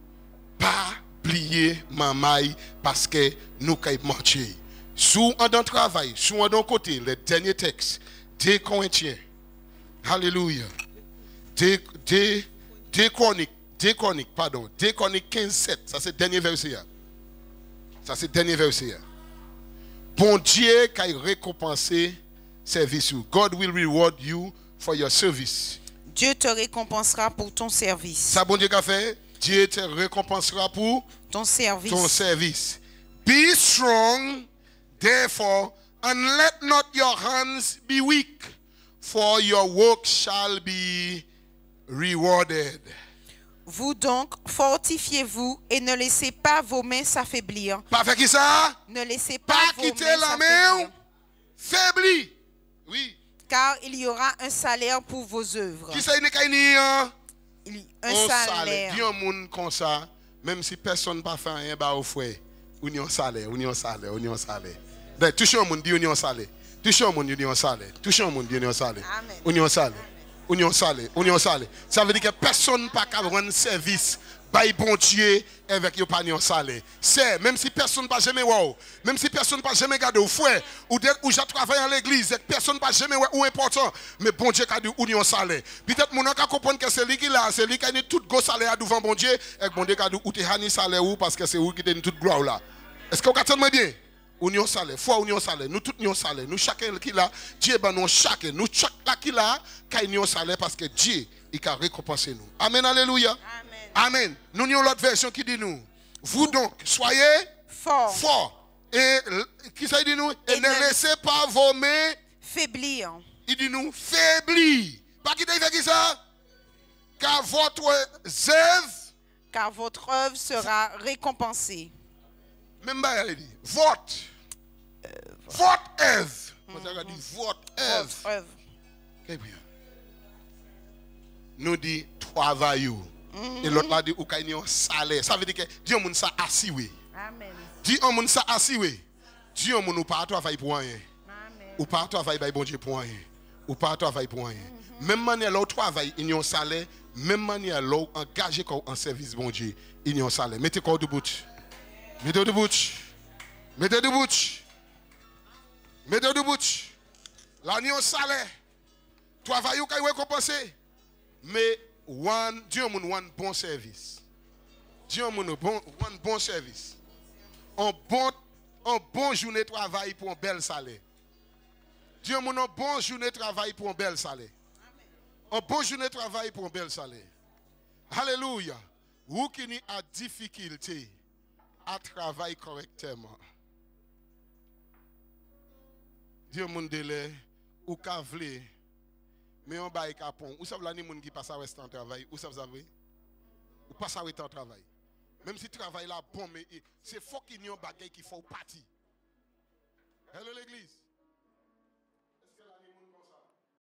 pas plier mamaï parce que nous avons marché. Sous un don travail, sous un don côté, le dernier texte, 2 Corinthiens. Alléluia. 2 Chroniques 15, 7. Ça c'est le dernier verset. Ça c'est le dernier verset. Bon Dieu qui a récompensé service. God will reward you for your service. Dieu te récompensera pour ton service. Ça bon Dieu qu'a fait? Dieu te récompensera pour ton service. Ton service. Be strong, therefore, and let not your hands be weak, for your work shall be rewarded. Vous donc, fortifiez-vous et ne laissez pas vos mains s'affaiblir. Pas faire qui ça? Ne laissez pas Pas vos quitter mains la s'affaiblir. main faiblie. Oui. Car il y aura un salaire pour vos œuvres. Qui ça il n'est hein? Un salaire. Dis un monde comme ça, même si personne n'a pas fait rien, bah au frère, on y a un salaire, on y a un salaire, on y a un salaire. Ben, touche un monde, dit on y a un salaire. Touche un monde, dit on y a un salaire. Touche un monde, dit on y a un salaire. Amen. On y a un salaire. On y a un salaire. On y a un salaire. Ça veut dire que personne n'a pas qu'à rendre service. Bah, bon Dieu avec yo pas un salaire. C'est même si personne pas jamais wow, même si personne pas jamais gardé au frère ou j'ai travaillé à l'église, personne pas jamais ou important, mais bon Dieu a dit ou un salaire. Peut-être mon ka comprendre que c'est lui qui là, c'est lui qui a tout gros salaire devant bon Dieu et bon Dieu a dit ou te hani salaire ou parce que c'est lui qui donne toute gloire là. Est-ce que vous comprenez bien? Union salaire, foi union salaire, nous tous union salaire, nous chacun qui là, Dieu ben nous chacun, nous chaque là qui là, qui union salaire parce que Dieu il a récompensé nous. Amen, alléluia. Amen. Nous avons l'autre version qui dit nous. Vous donc, soyez forts. Et qui ça dit nous? Et ne laissez pas vos mains faiblir. Il dit nous faiblir. Pas qui fait qui ça? Car votre œuvre sera récompensée. Même pas elle dit. Votre œuvre. Votre œuvre. Nous dit travaillons. Et l'autre là dit ou kay un salaire. Ça veut dire que Dieu moun ça assis oui. Amen. Dieu moun ça assis oui. Dieu moun ou pas travailler pour rien. Amen. Ou pas travailler bon Dieu pour rien. Ou pas travailler pour rien. Même manière là travail, il y a un salaire, même manière là engagé en service bon Dieu, il y a un salaire. Mettez corps debout. Mettez debout. Mettez debout. Mettez debout. Là il y a un salaire. Travail ou kay récompensé. Mais Dieu a un bon service. Dieu a un bon service. Un bon journée de travail pour un bel salaire. Dieu a un bon journée de travail pour un bel salaire. Un bon journée de travail pour un bel salaire. Alléluia. Vous qui avez difficulté à travailler correctement. Dieu a un délai ou qu'à vle. Mais on va capon. Où ça veut dire les qui passent à rester en travail? Où ça vous avez? Ou passe à rester en travail? Même si le travail là bon, mais c'est fort qu'il y a un bagage qui faut partir. Hello l'église.